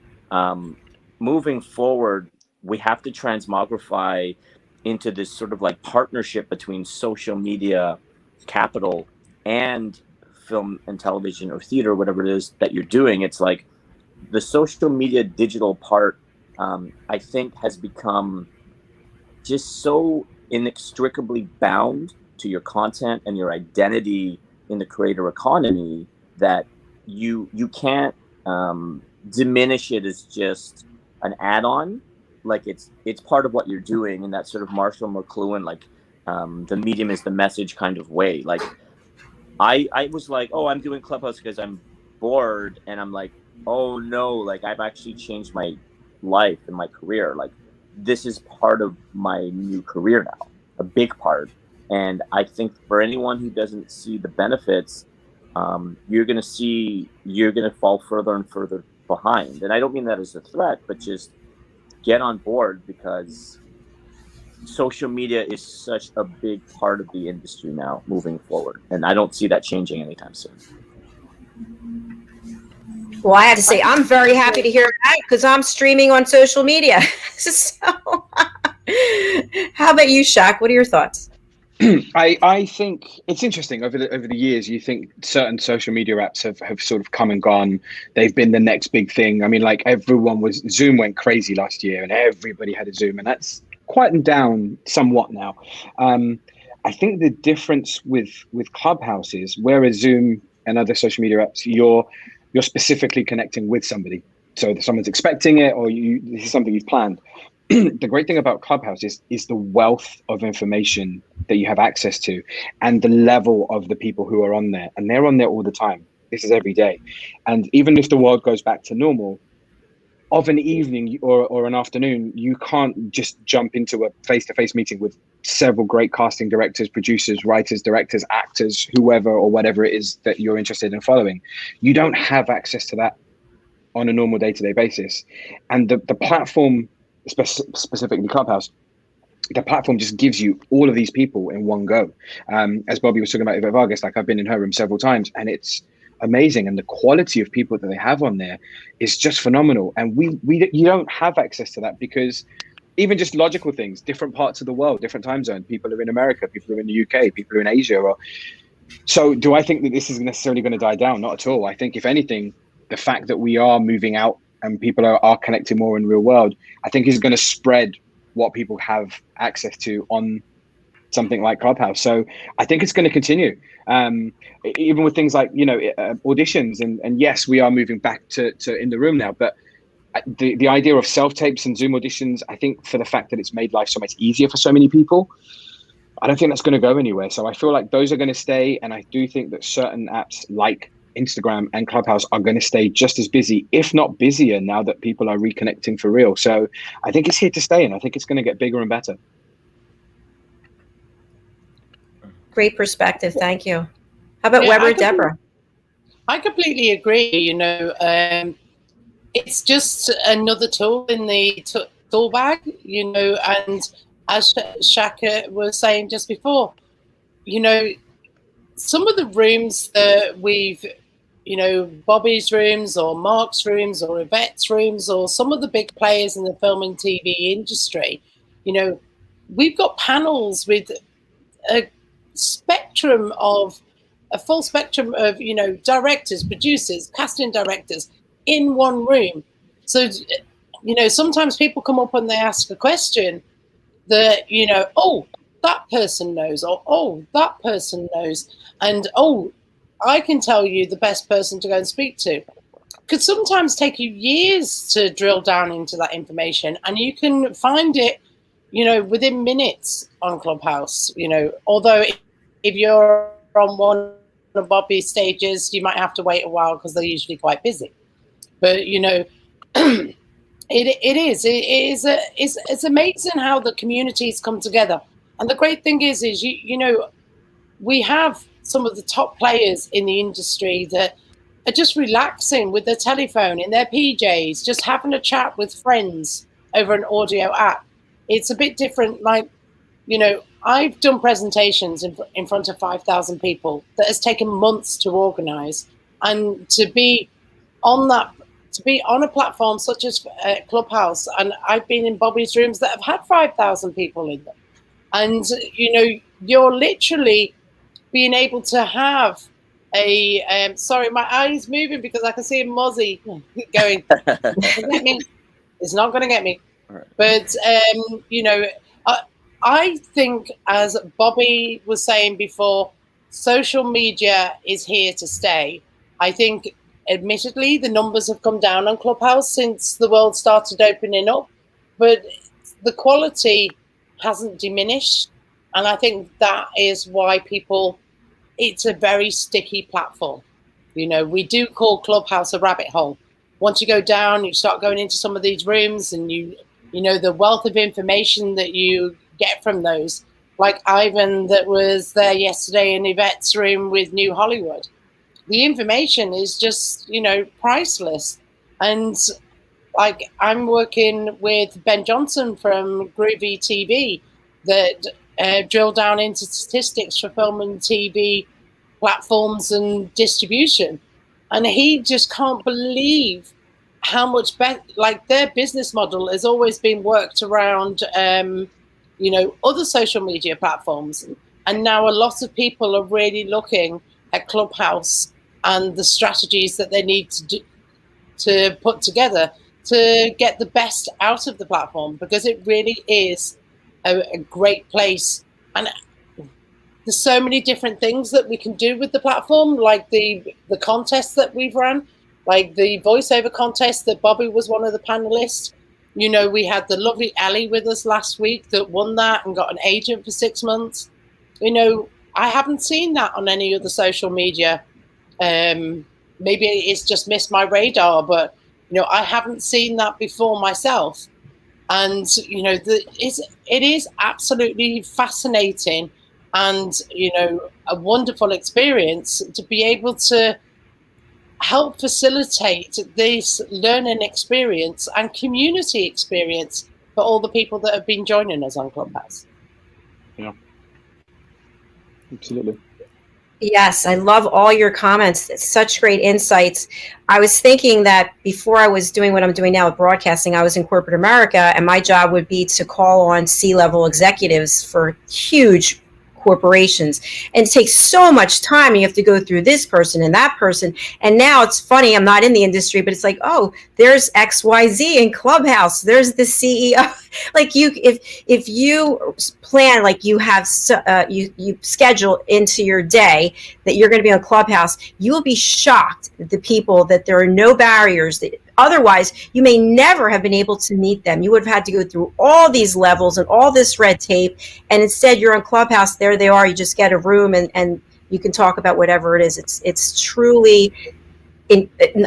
moving forward, we have to transmogrify into this sort of like partnership between social media capital and film and television or theater, whatever it is that you're doing. It's like the social media digital part, I think, has become just so inextricably bound to your content and your identity in the creator economy that you can't diminish it as just an add-on. Like it's part of what you're doing in that sort of Marshall McLuhan, like the medium is the message kind of way. Like I was like, oh, I'm doing Clubhouse because I'm bored, and I'm like, oh no, like I've actually changed my life and my career. Like this is part of my new career now, a big part. And I think for anyone who doesn't see the benefits, you're going to fall further and further behind. And I don't mean that as a threat, but just get on board, because social media is such a big part of the industry now moving forward. And I don't see that changing anytime soon. Well, I have to say, I'm very happy to hear that because I'm streaming on social media. So, how about you, Shak? What are your thoughts? I think it's interesting over the years. You think certain social media apps have sort of come and gone. They've been the next big thing. I mean, like Zoom went crazy last year, and everybody had a Zoom, and that's quietened down somewhat now. I think the difference with Clubhouse is, whereas Zoom and other social media apps, you're specifically connecting with somebody. So someone's expecting it, or this is something you've planned. The great thing about Clubhouse is the wealth of information that you have access to, and the level of the people who are on there, and they're on there all the time. This is every day. And even if the world goes back to normal, of an evening or an afternoon, you can't just jump into a face-to-face meeting with several great casting directors, producers, writers, directors, actors, whoever or whatever it is that you're interested in following. You don't have access to that on a normal day-to-day basis. And the platform, specifically Clubhouse, the platform just gives you all of these people in one go. As Bobby was talking about Yvette Vargas, like, I've been in her room several times, and it's amazing. And the quality of people that they have on there is just phenomenal. And you don't have access to that, because even just logical things, different parts of the world, different time zone, people are in America, people are in the UK, people are in Asia. So do I think that this is necessarily going to die down? Not at all. I think, if anything, the fact that we are moving out and people are connecting more in real world, I think is going to spread what people have access to on something like Clubhouse. So I think it's going to continue, even with things like, auditions. And yes, we are moving back to in the room now, but the idea of self-tapes and Zoom auditions, I think, for the fact that it's made life so much easier for so many people, I don't think that's going to go anywhere. So I feel like those are going to stay. And I do think that certain apps like Instagram and Clubhouse are going to stay just as busy, if not busier, now that people are reconnecting for real. So I think it's here to stay, and I think it's going to get bigger and better. Great perspective. Thank you. How about Weber, Debra? I completely agree. It's just another tool in the tool bag, and as Shak was saying just before, some of the rooms that we've, Bobby's rooms or Mark's rooms or Yvette's rooms or some of the big players in the film and TV industry, we've got panels with a full spectrum of, directors, producers, casting directors in one room. So, sometimes people come up and they ask a question that, oh, that person knows, or oh, that person knows, and oh, I can tell you the best person to go and speak to. Could sometimes take you years to drill down into that information, and you can find it, within minutes on Clubhouse. Although if you're on one of Bobby's stages, you might have to wait a while because they're usually quite busy. But it's amazing how the communities come together. And the great thing is we have some of the top players in the industry that are just relaxing with their telephone in their PJs, just having a chat with friends over an audio app. It's a bit different. Like, I've done presentations in front of 5,000 people that has taken months to organize, and to be on a platform such as Clubhouse, and I've been in Bobby's rooms that have had 5,000 people in them. And, you're literally being able to have sorry, my eye is moving because I can see a mozzie going, get me. It's not going to get me. Right. But, I think, as Bobby was saying before, social media is here to stay. I think, admittedly, the numbers have come down on Clubhouse since the world started opening up, but the quality hasn't diminished. And I think that is why it's a very sticky platform. We do call Clubhouse a rabbit hole. Once you go down, you start going into some of these rooms, and the wealth of information that you get from those, like Ivan that was there yesterday in Yvette's room with New Hollywood. The information is just, priceless. And like, I'm working with Ben Johnson from Groovy TV that drill down into statistics for film and TV platforms and distribution. And he just can't believe how much better, like, their business model has always been worked around, other social media platforms. And now a lot of people are really looking at Clubhouse and the strategies that they need to put together to get the best out of the platform, because it really is a great place. And there's so many different things that we can do with the platform, like the contests that we've run, like the voiceover contest that Bobby was one of the panelists. You know, we had the lovely Ellie with us last week that won that and got an agent for 6 months. You know, I haven't seen that on any other social media. Maybe it's just missed my radar, but, you know, I haven't seen that before myself. And, you know, it is absolutely fascinating and, you know, a wonderful experience to be able to help facilitate this learning experience and community experience for all the people that have been joining us on Clubhouse. Yeah, absolutely. Yes, I love all your comments. It's such great insights. I was thinking that before I was doing what I'm doing now with broadcasting, I was in corporate America, and my job would be to call on C-level executives for huge corporations, and it takes so much time. You have to go through this person and that person. And now it's funny, I'm not in the industry, but it's like, oh, there's XYZ in Clubhouse, there's the CEO. Like, you, if you plan, like you have you schedule into your day that you're going to be on Clubhouse, you will be shocked at the people, that there are no barriers, that otherwise you may never have been able to meet them. You would have had to go through all these levels and all this red tape, and instead you're on Clubhouse, there they are, you just get a room and you can talk about whatever it is. It's truly,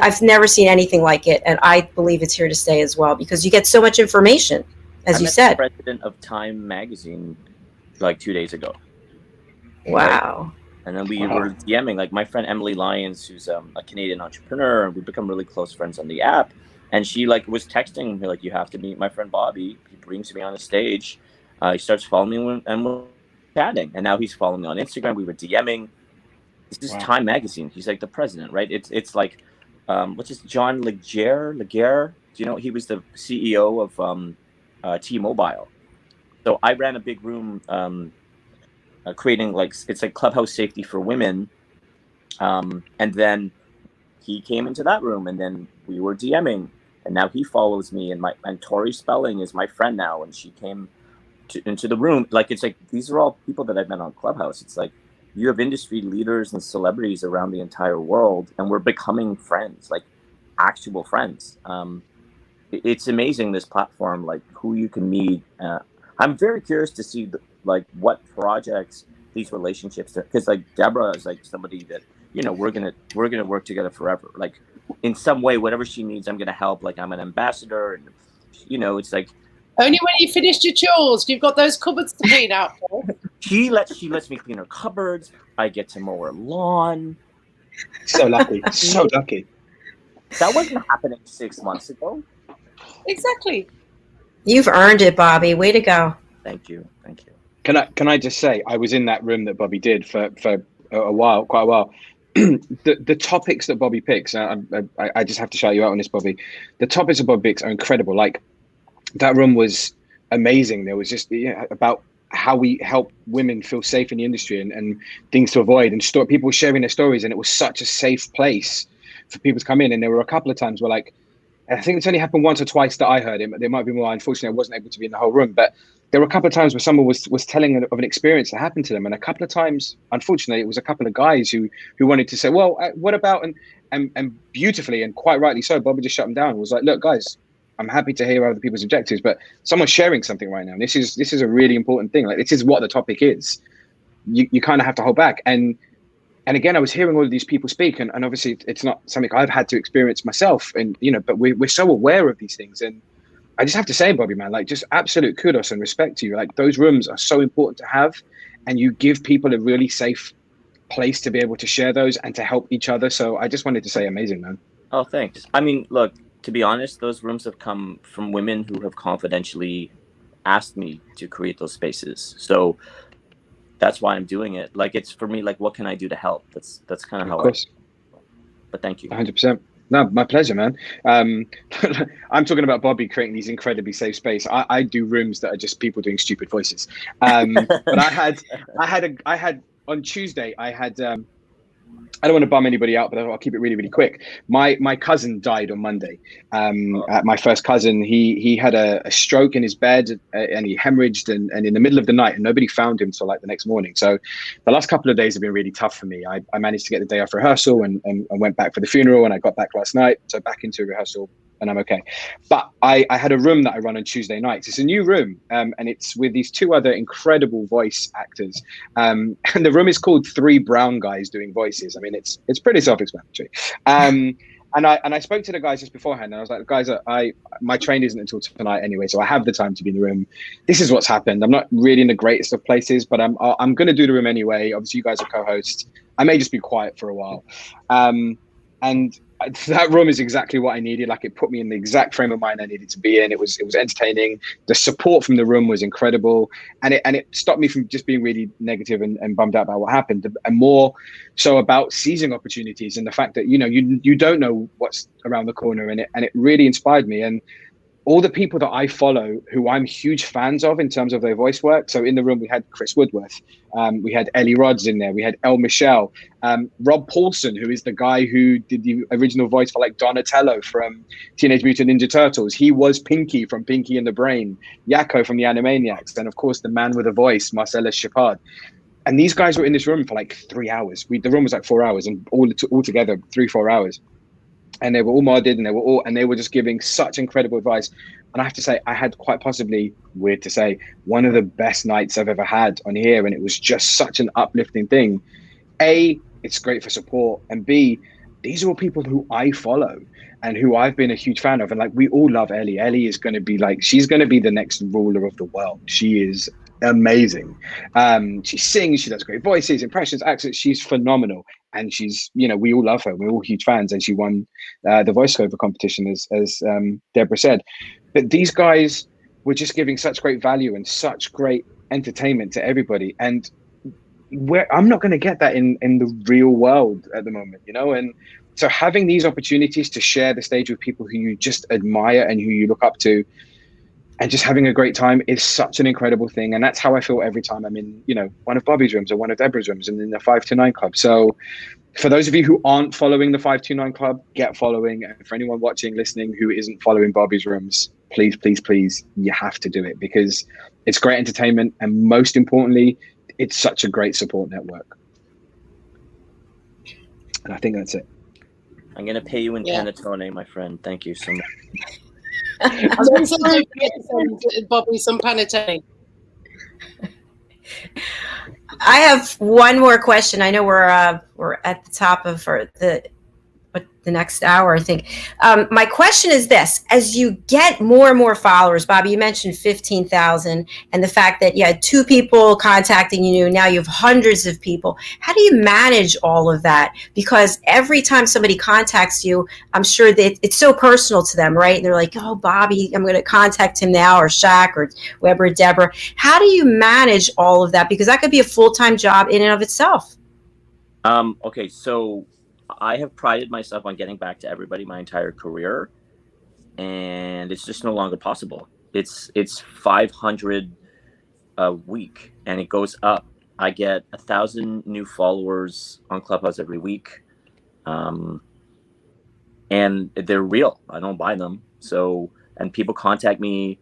I've never seen anything like it, and I believe it's here to stay as well, because you get so much information, as you said. I met the president of Time magazine like 2 days ago. Wow. Right? And then we were DMing, like my friend Emily Lyons, who's a Canadian entrepreneur, and we've become really close friends on the app. And she like was texting me like, you have to meet my friend Bobby. He brings me on the stage. He starts following me and we're chatting. And now he's following me on Instagram. We were DMing. This is Time magazine. He's like the president, right? It's like, what's his, John Laguerre? Do you know, he was the CEO of T-Mobile. So I ran a big room, creating like, it's like Clubhouse safety for women. And then he came into that room, and then we were DMing, and now he follows me, and Tori Spelling is my friend now, and she came into the room. Like, it's like, these are all people that I've met on Clubhouse. It's like, you have industry leaders and celebrities around the entire world, and we're becoming friends, like actual friends. It's amazing, this platform, like who you can meet. I'm very curious to see like what projects these relationships, because like Debra is like somebody that, you know, we're gonna work together forever. Like in some way, whatever she needs, I'm gonna help. Like I'm an ambassador, and you know, it's like only when you finished your chores, you've got those cupboards to clean out. She lets me clean her cupboards. I get to mow her lawn. So lucky, so lucky. That wasn't happening 6 months ago. Exactly. You've earned it, Bobby. Way to go. Thank you. Can I just say, I was in that room that Bobby did for a while, quite a while. The topics that Bobby picks, I just have to shout you out on this, Bobby. The topics that Bobby picks are incredible. Like, that room was amazing. There was just about how we help women feel safe in the industry and things to avoid, and people sharing their stories, and it was such a safe place for people to come in. And there were a couple of times where, like, I think it's only happened once or twice that I heard it. There might be more. Unfortunately, I wasn't able to be in the whole room, but there were a couple of times where someone was telling of an experience that happened to them, and a couple of times, unfortunately, it was a couple of guys who wanted to say, well, what about, and beautifully and quite rightly so, Bobby just shut them down and was like, look, guys, I'm happy to hear other people's objectives, but someone's sharing something right now. And this is a really important thing. Like, this is what the topic is. You kind of have to hold back. And again, I was hearing all of these people speak, and obviously it's not something I've had to experience myself, and you know, but we're so aware of these things. And I just have to say, Bobby, man, like, just absolute kudos and respect to you. Like, those rooms are so important to have, and you give people a really safe place to be able to share those and to help each other. So I just wanted to say, amazing, man. Oh, thanks. I mean, look, to be honest, those rooms have come from women who have confidentially asked me to create those spaces. So that's why I'm doing it. Like, it's for me, like, what can I do to help? That's kind of how. Of course. But thank you. 100%. No, my pleasure, man. I'm talking about Bobby creating these incredibly safe space. I do rooms that are just people doing stupid voices. But I had on Tuesday, I don't want to bum anybody out, but I'll keep it really, really quick. My cousin died on Monday. My first cousin, he had a stroke in his bed and he hemorrhaged and in the middle of the night, and nobody found him till like the next morning. So the last couple of days have been really tough for me. I managed to get the day off rehearsal and went back for the funeral, and I got back last night. So back into rehearsal and I'm okay. But I had a room that I run on Tuesday nights. It's a new room, and it's with these two other incredible voice actors. And the room is called Three Brown Guys Doing Voices. I mean, it's pretty self-explanatory. And I spoke to the guys just beforehand, and I was like, guys, my train isn't until tonight anyway, so I have the time to be in the room. This is what's happened. I'm not really in the greatest of places, but I'm going to do the room anyway. Obviously, you guys are co-hosts. I may just be quiet for a while. And that room is exactly what I needed. Like, it put me in the exact frame of mind I needed to be in. It was entertaining. The support from the room was incredible, and it stopped me from just being really negative and bummed out about what happened, and more so about seizing opportunities and the fact that you don't know what's around the corner, and it really inspired me. And all the people that I follow who I'm huge fans of in terms of their voice work. So in the room, we had Chris Woodworth, we had Ellie Rodds in there, we had El Michelle, Rob Paulson, who is the guy who did the original voice for like Donatello from Teenage Mutant Ninja Turtles. He was Pinky from Pinky and the Brain, Yakko from the Animaniacs, and of course the man with a voice, Marcellus Shepard. And these guys were in this room for like 3 hours. The room was like 4 hours, and all together 3-4 hours. And they were all modded, and they were just giving such incredible advice. And I have to say, I had quite possibly, weird to say, one of the best nights I've ever had on here. And it was just such an uplifting thing. A, it's great for support. And B, these are all people who I follow and who I've been a huge fan of. And like, we all love Ellie. Ellie is going to be like, she's going to be the next ruler of the world. She is amazing. She sings, she does great voices, impressions, accents. She's phenomenal. And she's, we all love her. We're all huge fans. And she won the voiceover competition, as Debra said. But these guys were just giving such great value and such great entertainment to everybody. And I'm not going to get that in the real world at the moment, And so having these opportunities to share the stage with people who you just admire and who you look up to, and just having a great time is such an incredible thing. And that's how I feel every time I'm in, one of Bobby's rooms or one of Debra's rooms and in the 529 Club. So for those of you who aren't following the 529 Club, get following. And for anyone watching, listening, who isn't following Bobby's rooms, please, please, please, you have to do it, because it's great entertainment. And most importantly, it's such a great support network. And I think that's it. I'm going to pay you in panettone, my friend. Thank you so much. I was going to say, don't forget to send Bobby some panettone. I have one more question. I know we're at the top of the next hour, I think. My question is this: as you get more and more followers, Bobby, you mentioned 15,000, and the fact that you had 2 people contacting you, now you have hundreds of people. How do you manage all of that? Because every time somebody contacts you, I'm sure that it's so personal to them, right? And they're like, oh, Bobby, I'm going to contact him now, or Shak, or Webber, or Debra. How do you manage all of that? Because that could be a full-time job in and of itself. Okay, so I have prided myself on getting back to everybody my entire career, and it's just no longer possible. It's 500 a week, and it goes up. I get 1,000 new followers on Clubhouse every week, and they're real. I don't buy them. So, and people contact me.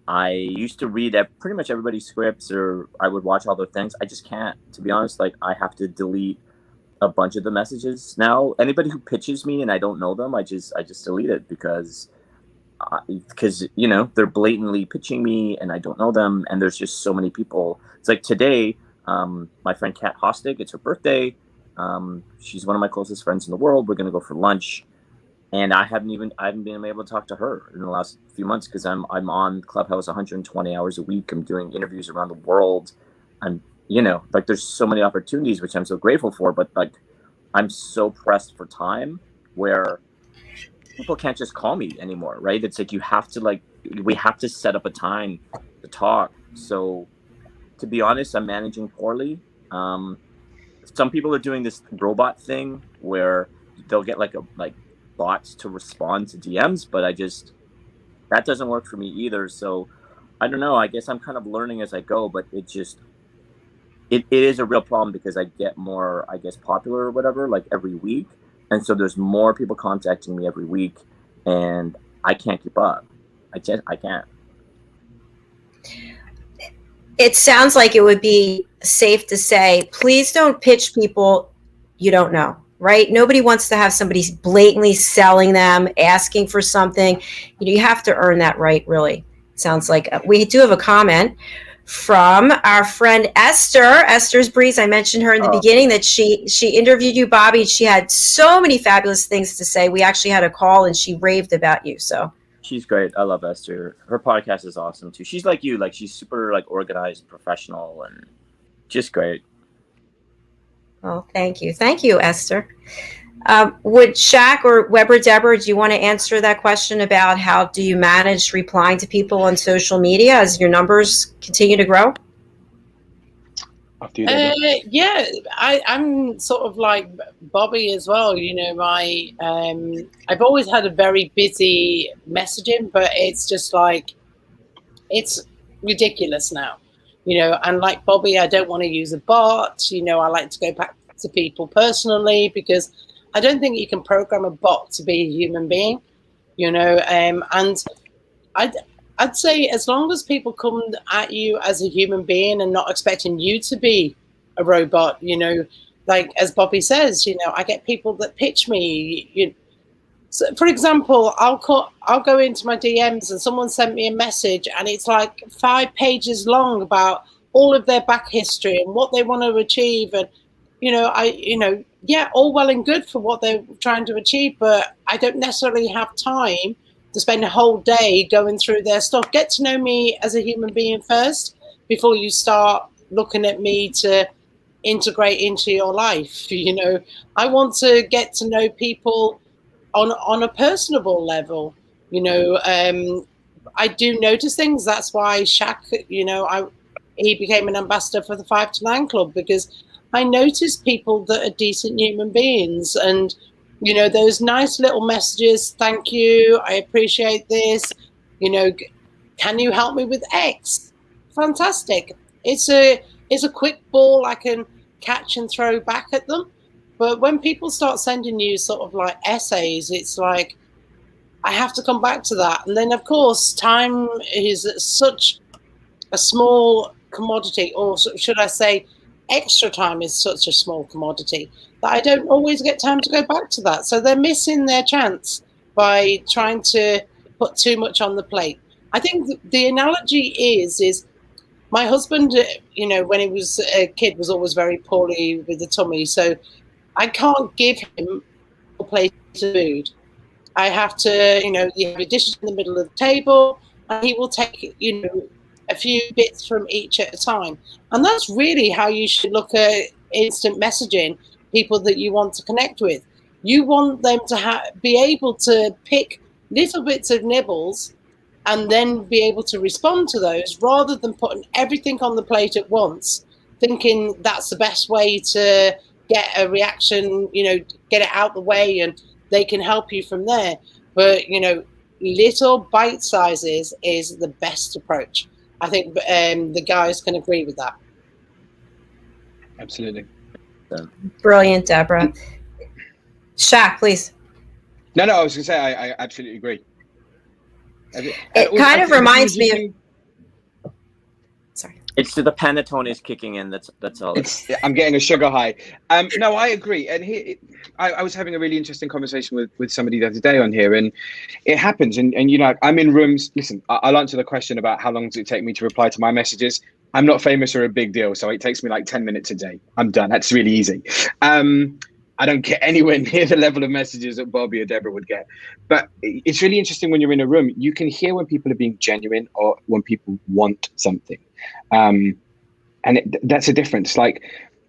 I used to read pretty much everybody's scripts, or I would watch all their things. I just can't, to be honest. Like, I have to delete a bunch of the messages now. Anybody who pitches me and I don't know them, I just delete it, because they're blatantly pitching me and I don't know them, and there's just so many people. It's like today, my friend Kat Hostig, it's her birthday. She's one of my closest friends in the world. We're gonna go for lunch, and I haven't been able to talk to her in the last few months, because I'm on Clubhouse 120 hours a week. I'm doing interviews around the world. There's so many opportunities, which I'm so grateful for, but like, I'm so pressed for time where people can't just call me anymore, right? It's like, we have to set up a time to talk. So to be honest, I'm managing poorly. Some people are doing this robot thing where they'll get like bots to respond to DMs, but that doesn't work for me either. So I don't know. I guess I'm kind of learning as I go, but it is a real problem because I get more, I guess, popular or whatever, like every week. And so there's more people contacting me every week, and I can't keep up. I can't. It sounds like it would be safe to say, please don't pitch people you don't know, right? Nobody wants to have somebody blatantly selling them, asking for something. You have to earn that right, really. Sounds like we do have a comment from our friend Esther. Esther's Breeze. I mentioned her in the beginning that she interviewed you, Bobby. She had so many fabulous things to say. We actually had a call and she raved about you. So she's great. I love Esther. Her podcast is awesome too. She's like you, like she's super like organized, professional, and just great. Oh, thank you, Esther. Would Shak or Weber, Debra, do you want to answer that question about how do you manage replying to people on social media as your numbers continue to grow? Yeah, I'm sort of like Bobby as well. You know, I've always had a very busy messaging, but it's just like, it's ridiculous now. You know, and like Bobby, I don't want to use a bot. You know, I like to go back to people personally because I don't think you can program a bot to be a human being, you know, and I'd say as long as people come at you as a human being and not expecting you to be a robot, you know, like as Bobby says, you know, I get people that pitch me. So for example, I'll go into my DMs and someone sent me a message and it's like 5 pages long about all of their back history and what they want to achieve. And, yeah, all well and good for what they're trying to achieve, but I don't necessarily have time to spend a whole day going through their stuff. Get to know me as a human being first before you start looking at me to integrate into your life. You know, I want to get to know people on a personable level. You know, I do notice things. That's why Shak, you know, he became an ambassador for the 5 to 9 Club, because I noticed people that are decent human beings, and you know, those nice little messages. Thank you, I appreciate this. You know, can you help me with X? Fantastic. It's a quick ball I can catch and throw back at them. But when people start sending you sort of like essays, it's like I have to come back to that. And then of course, time is such a small commodity, or should I say extra time is such a small commodity, that I don't always get time to go back to that. So they're missing their chance by trying to put too much on the plate. I think the analogy is my husband, you know, when he was a kid, was always very poorly with the tummy. So I can't give him a plate of food. I have to, you know, you have your dishes in the middle of the table, and he will take, you know, a few bits from each at a time. And that's really how you should look at instant messaging people that you want to connect with. You want them to be able to pick little bits of nibbles and then be able to respond to those, rather than putting everything on the plate at once, thinking that's the best way to get a reaction, you know, get it out the way and they can help you from there. But, you know, little bite sizes is the best approach. I think the guys can agree with that. Absolutely. Brilliant, Debra. Shak, please. No, I was going to say I absolutely agree. It kind of reminds me of... Sorry. It's the Panettone is kicking in. That's all. I'm getting a sugar high. No, I agree. And I was having a really interesting conversation with somebody the other day on here, and it happens. And you know, I'm in rooms. Listen, I'll answer the question about how long does it take me to reply to my messages. I'm not famous or a big deal, so it takes me like 10 minutes a day. I'm done. That's really easy. I don't get anywhere near the level of messages that Bobby or Debra would get. But it's really interesting when you're in a room. You can hear when people are being genuine or when people want something. And that's a difference. Like,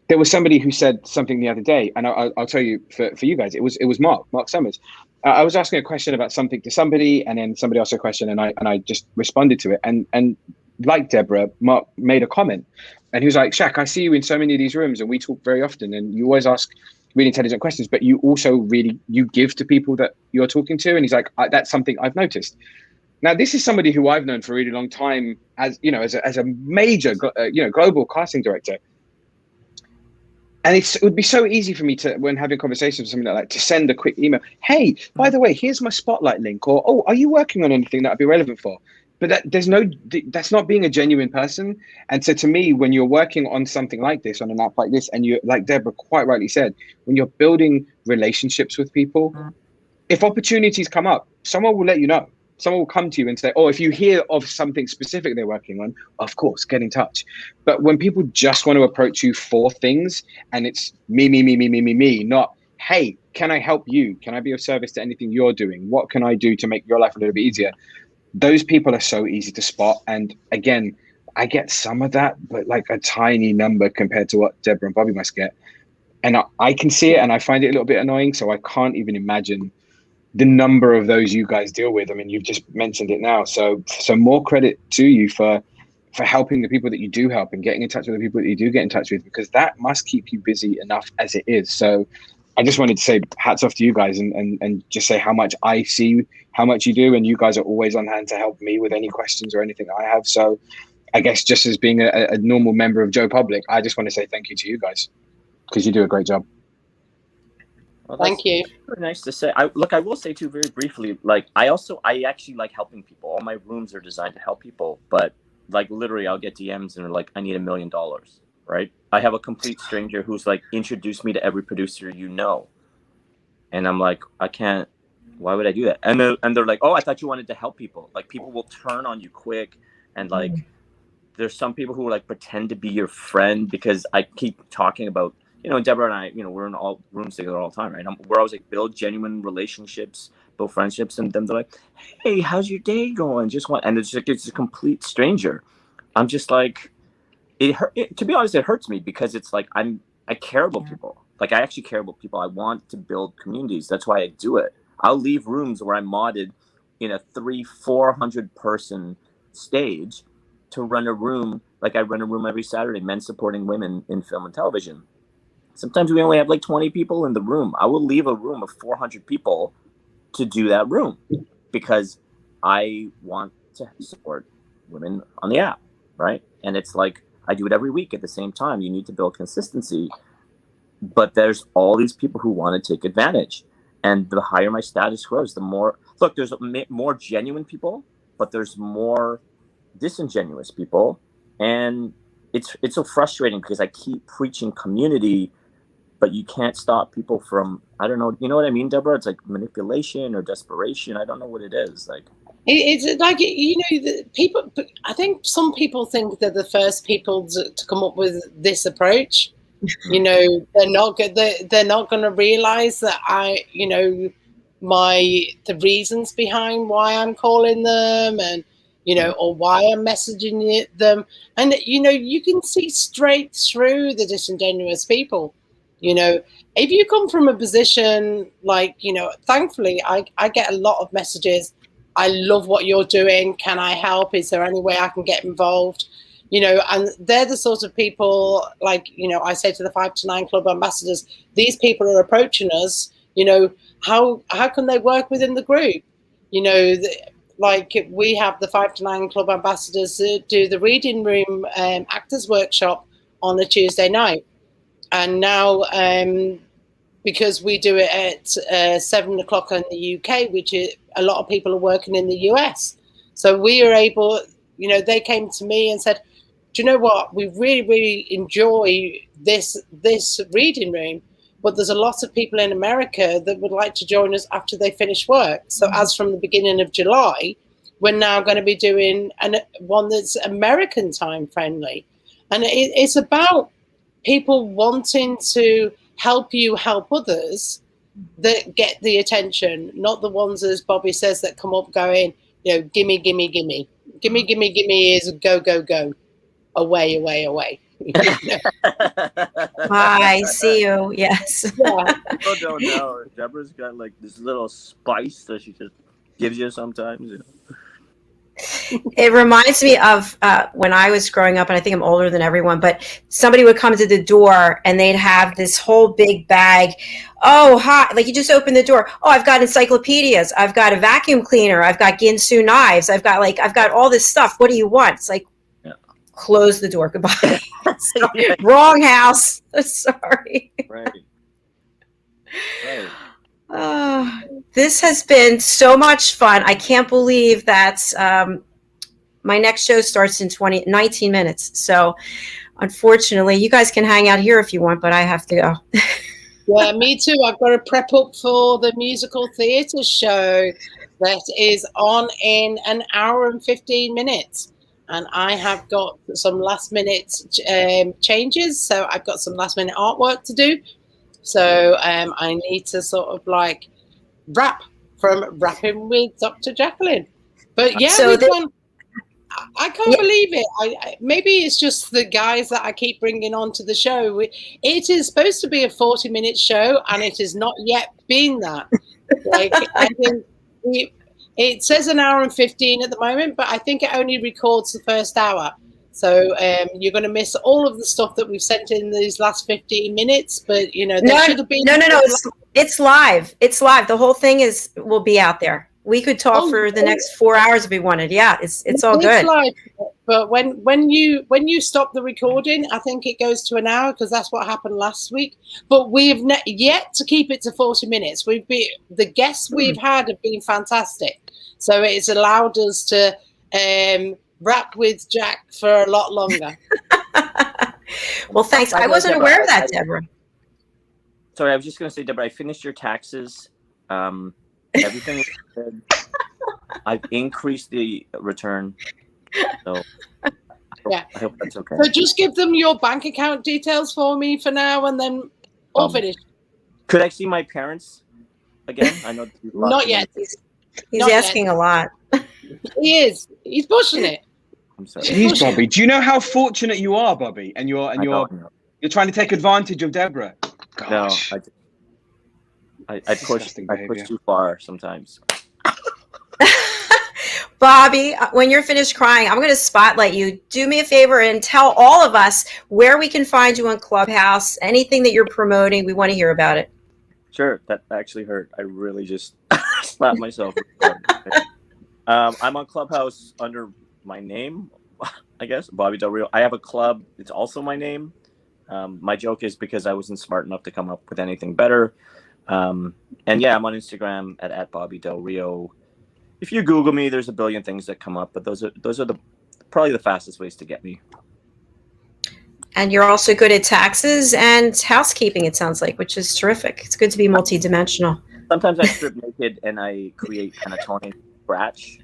there was somebody who said something the other day, and I'll tell you for you guys, it was Mark Summers. I was asking a question about something to somebody, and then somebody asked a question, and I just responded to it. And like Debra, Mark made a comment, and he was like, "Shak, I see you in so many of these rooms, and we talk very often, and you always ask really intelligent questions, but you also you give to people that you're talking to. And he's like, that's something I've noticed. Now, this is somebody who I've known for a really long time as a major, global casting director. And it would be so easy for me to, when having conversations with somebody like that, to send a quick email. Hey, by the way, here's my spotlight link. Or, oh, are you working on anything that I'd be relevant for? But that's not being a genuine person. And so to me, when you're working on something like this, on an app like this, and you, like Debra quite rightly said, when you're building relationships with people, if opportunities come up, someone will let you know. Someone will come to you and say, oh, if you hear of something specific they're working on, of course, get in touch. But when people just want to approach you for things, and it's me, not, hey, can I help you? Can I be of service to anything you're doing? What can I do to make your life a little bit easier? Those people are so easy to spot. And again, I get some of that, but like a tiny number compared to what Debra and Bobby must get. And I can see it, and I find it a little bit annoying. So I can't even imagine the number of those you guys deal with. I mean, you've just mentioned it now. So more credit to you for helping the people that you do help and getting in touch with the people that you do get in touch with, because that must keep you busy enough as it is. So I just wanted to say hats off to you guys and just say how much I see, how much you do. And you guys are always on hand to help me with any questions or anything I have. So I guess just as being a normal member of Joe Public, I just want to say thank you to you guys, because you do a great job. Well, thank you. Very nice to say. I will say too, very briefly, like I actually like helping people. All my rooms are designed to help people, but like literally I'll get DMs and they're like, I need $1 million, right? I have a complete stranger who's like introduced me to every producer you know. And I'm like, I can't, why would I do that? And they're like, oh, I thought you wanted to help people. Like people will turn on you quick. And like, there's some people who like pretend to be your friend because I keep talking about, you know, Debra and I, you know, we're in all rooms together all the time, right? We're always like build genuine relationships, build friendships, and then they're like, "Hey, how's your day going?" And it's like it's a complete stranger. I'm just like, to be honest, it hurts me because it's like I care about people. Like I actually care about people. I want to build communities. That's why I do it. I'll leave rooms where I'm modded in a 300-400 person stage to run a room. Like I run a room every Saturday, men supporting women in film and television. Sometimes we only have like 20 people in the room. I will leave a room of 400 people to do that room because I want to support women on the app, right? And it's like, I do it every week at the same time. You need to build consistency, but there's all these people who want to take advantage. And the higher my status grows, the more, look, there's more genuine people, but there's more disingenuous people. And it's so frustrating because I keep preaching community, but you can't stop people from, I don't know, you know what I mean, Debra? It's like manipulation or desperation. I don't know what it is. Like, it's like, you know, people, I think some people think they're the first people to come up with this approach. You know, they're not going to realize that the reasons behind why I'm calling them and, you know, or why I'm messaging them. And, you know, you can see straight through the disingenuous people. You know, if you come from a position like, you know, thankfully, I get a lot of messages. I love what you're doing. Can I help? Is there any way I can get involved? You know, and they're the sort of people like, you know, I say to the 5 to 9 Club ambassadors, these people are approaching us, you know, how can they work within the group? You know, like we have the 5 to 9 Club ambassadors do the reading room actors workshop on a Tuesday night. And now, because we do it at 7 o'clock in the UK, which a lot of people are working in the US. So we are able, you know, they came to me and said, do you know what? We really, really enjoy this reading room, but there's a lot of people in America that would like to join us after they finish work. So as from the beginning of July, we're now going to be doing one that's American time friendly. And it's about people wanting to help you help others that get the attention, not the ones, as Bobby says, that come up going, you know, gimme, gimme, gimme. Gimme, gimme, gimme is go, go, go. Away, away, away. I see you. Yes. Yeah. People don't know. Debra's got like this little spice that she just gives you sometimes. You know? It reminds me of when I was growing up, and I think I'm older than everyone, but somebody would come to the door and they'd have this whole big bag. Oh, hi. Like you just open the door. Oh, I've got encyclopedias. I've got a vacuum cleaner. I've got Ginsu knives. I've got all this stuff. What do you want? It's like, close the door. Goodbye. Like, wrong house. Sorry. Right. This has been so much fun. I can't believe that my next show starts in 19 minutes. So unfortunately, you guys can hang out here if you want, but I have to go. Yeah, me too. I've got to prep up for the musical theatre show that is on in an hour and 15 minutes. And I have got some last minute changes. So I've got some last minute artwork to do. So I need to sort of like rap from rapping with Dr. Jacalyn. But yeah, so I can't believe it. Maybe it's just the guys that I keep bringing onto the show. It is supposed to be a 40-minute show, and it has not yet been that. Like I think it says an hour and 15 at the moment, but I think it only records the first hour. So you're going to miss all of the stuff that we've sent in these last 15 minutes. But you know, there should have been. No. It's live. It's live. The whole thing will be out there. We could talk for the next 4 hours if we wanted. Yeah, it's all good. Live, but when you stop the recording, I think it goes to an hour because that's what happened last week. But we have yet to keep it to 40 minutes. The guests we've had have been fantastic, so it's allowed us to rap with Jack for a lot longer. Well, thanks. I wasn't aware of that, Deborah. Sorry, I was just going to say, Deborah, I finished your taxes. Everything was good. I've increased the return. So I hope that's okay. So just give them your bank account details for me for now, and then all finished. Could I see my parents again? I know not yet. He's asking a lot. He is. He's pushing it. I'm sorry. Jeez, Bobby, do you know how fortunate you are, Bobby? And you're trying to take advantage of Deborah. Gosh. No, I push too far sometimes. Bobby, when you're finished crying, I'm going to spotlight you. Do me a favor and tell all of us where we can find you on Clubhouse. Anything that you're promoting, we want to hear about it. Sure, that actually hurt. I really just slapped myself. I'm on Clubhouse under my name, I guess, Bobby Del Rio. I have a club. It's also my name. My joke is because I wasn't smart enough to come up with anything better. And yeah, I'm on Instagram at Bobby Del Rio. If you Google me, there's a billion things that come up, but those are probably the fastest ways to get me. And you're also good at taxes and housekeeping, it sounds like, which is terrific. It's good to be multidimensional. Sometimes I strip naked and I create panettone scratch.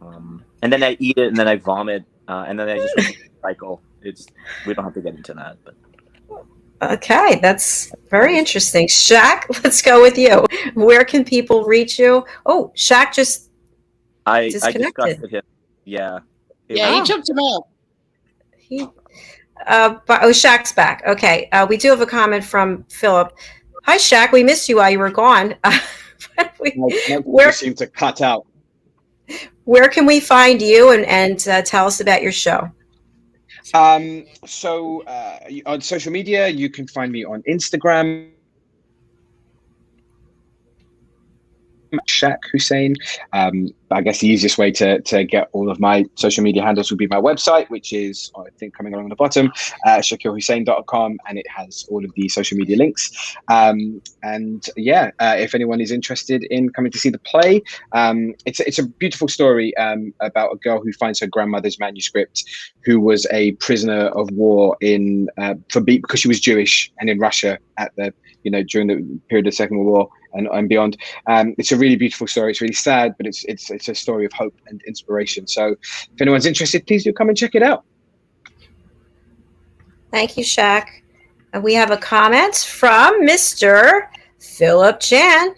And then I eat it and then I vomit and then I just cycle. We don't have to get into that, but. Okay, that's very interesting. Shak, let's go with you. Where can people reach you? Oh, Shak just disconnected. I discussed him. Yeah. He jumped him out. Shak's back. Okay, we do have a comment from Philip. Hi, Shak. We missed you while you were gone. Where seemed to cut out. Where can we find you and tell us about your show? So on social media, you can find me on Instagram, Shak Hussain. I guess the easiest way to get all of my social media handles would be my website, which is, I think, coming along the bottom, shakilhussain.com, and it has all of the social media links. If anyone is interested in coming to see the play, it's a beautiful story about a girl who finds her grandmother's manuscript, who was a prisoner of war because she was Jewish and in Russia during the period of the Second World War and beyond. It's a really beautiful story. It's really sad, but it's a story of hope and inspiration. So if anyone's interested, please do come and check it out. Thank you, Shak. We have a comment from Mr. Philip Chan.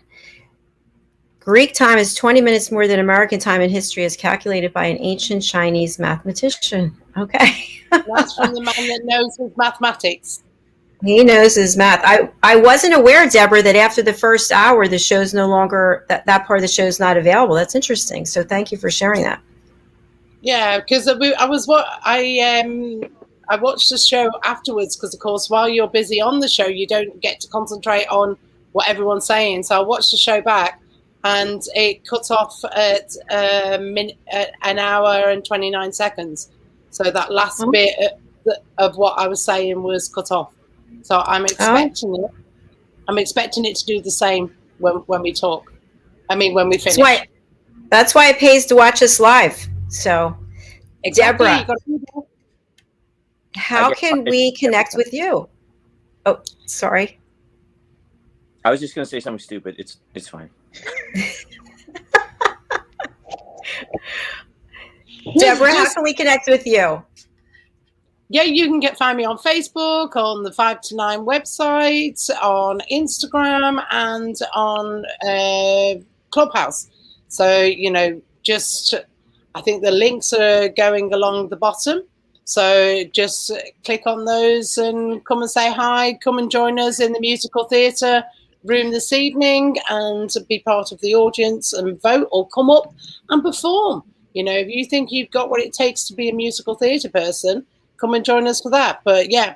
Greek time is 20 minutes more than American time in history as calculated by an ancient Chinese mathematician. Okay. That's from the man that knows his mathematics. He knows his math. I wasn't aware, Deborah, that after the first hour, the show's no longer, that part of the show is not available. That's interesting. So thank you for sharing that. Yeah, because I watched the show afterwards because, of course, while you're busy on the show, you don't get to concentrate on what everyone's saying. So I watched the show back, and it cut off at an hour and 29 seconds. So that last bit of what I was saying was cut off. So I'm expecting it. I'm expecting it to do the same when we talk. I mean, when we finish. That's why it pays to watch us live. So, exactly. Deborah, how can we connect with you? Oh, sorry. I was just going to say something stupid. It's fine. Deborah, how can we connect with you? Yeah, you can find me on Facebook, on the 5 to 9 website, on Instagram, and on Clubhouse. So, you know, I think the links are going along the bottom. So just click on those and come and say hi. Come and join us in the musical theatre room this evening and be part of the audience and vote, or come up and perform. You know, if you think you've got what it takes to be a musical theatre person, come and join us for that. But yeah,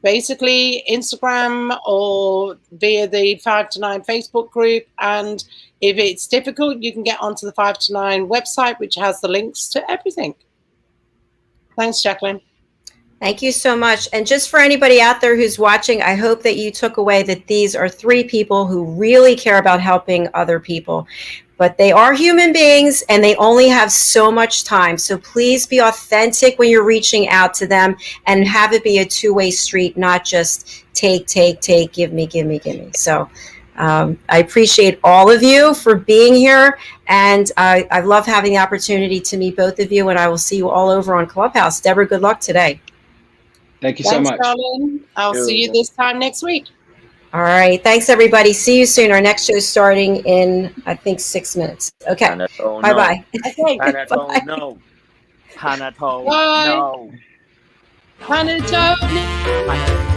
basically Instagram or via the 5 to 9 Facebook group. And if it's difficult, you can get onto the 5 to 9 website, which has the links to everything. Thanks, Jacalyn. Thank you so much. And just for anybody out there who's watching, I hope that you took away that these are 3 people who really care about helping other people. But they are human beings and they only have so much time. So please be authentic when you're reaching out to them and have it be a two-way street, not just take, give me. So I appreciate all of you for being here. And I love having the opportunity to meet both of you. And I will see you all over on Clubhouse. Deborah, good luck today. Thank you so much. Darling. I'll see you this time next week. All right. Thanks, everybody. See you soon. Our next show is starting in, I think, 6 minutes. Okay. Bye-bye. Okay. Panettone, no. Panettone, no. Panettone.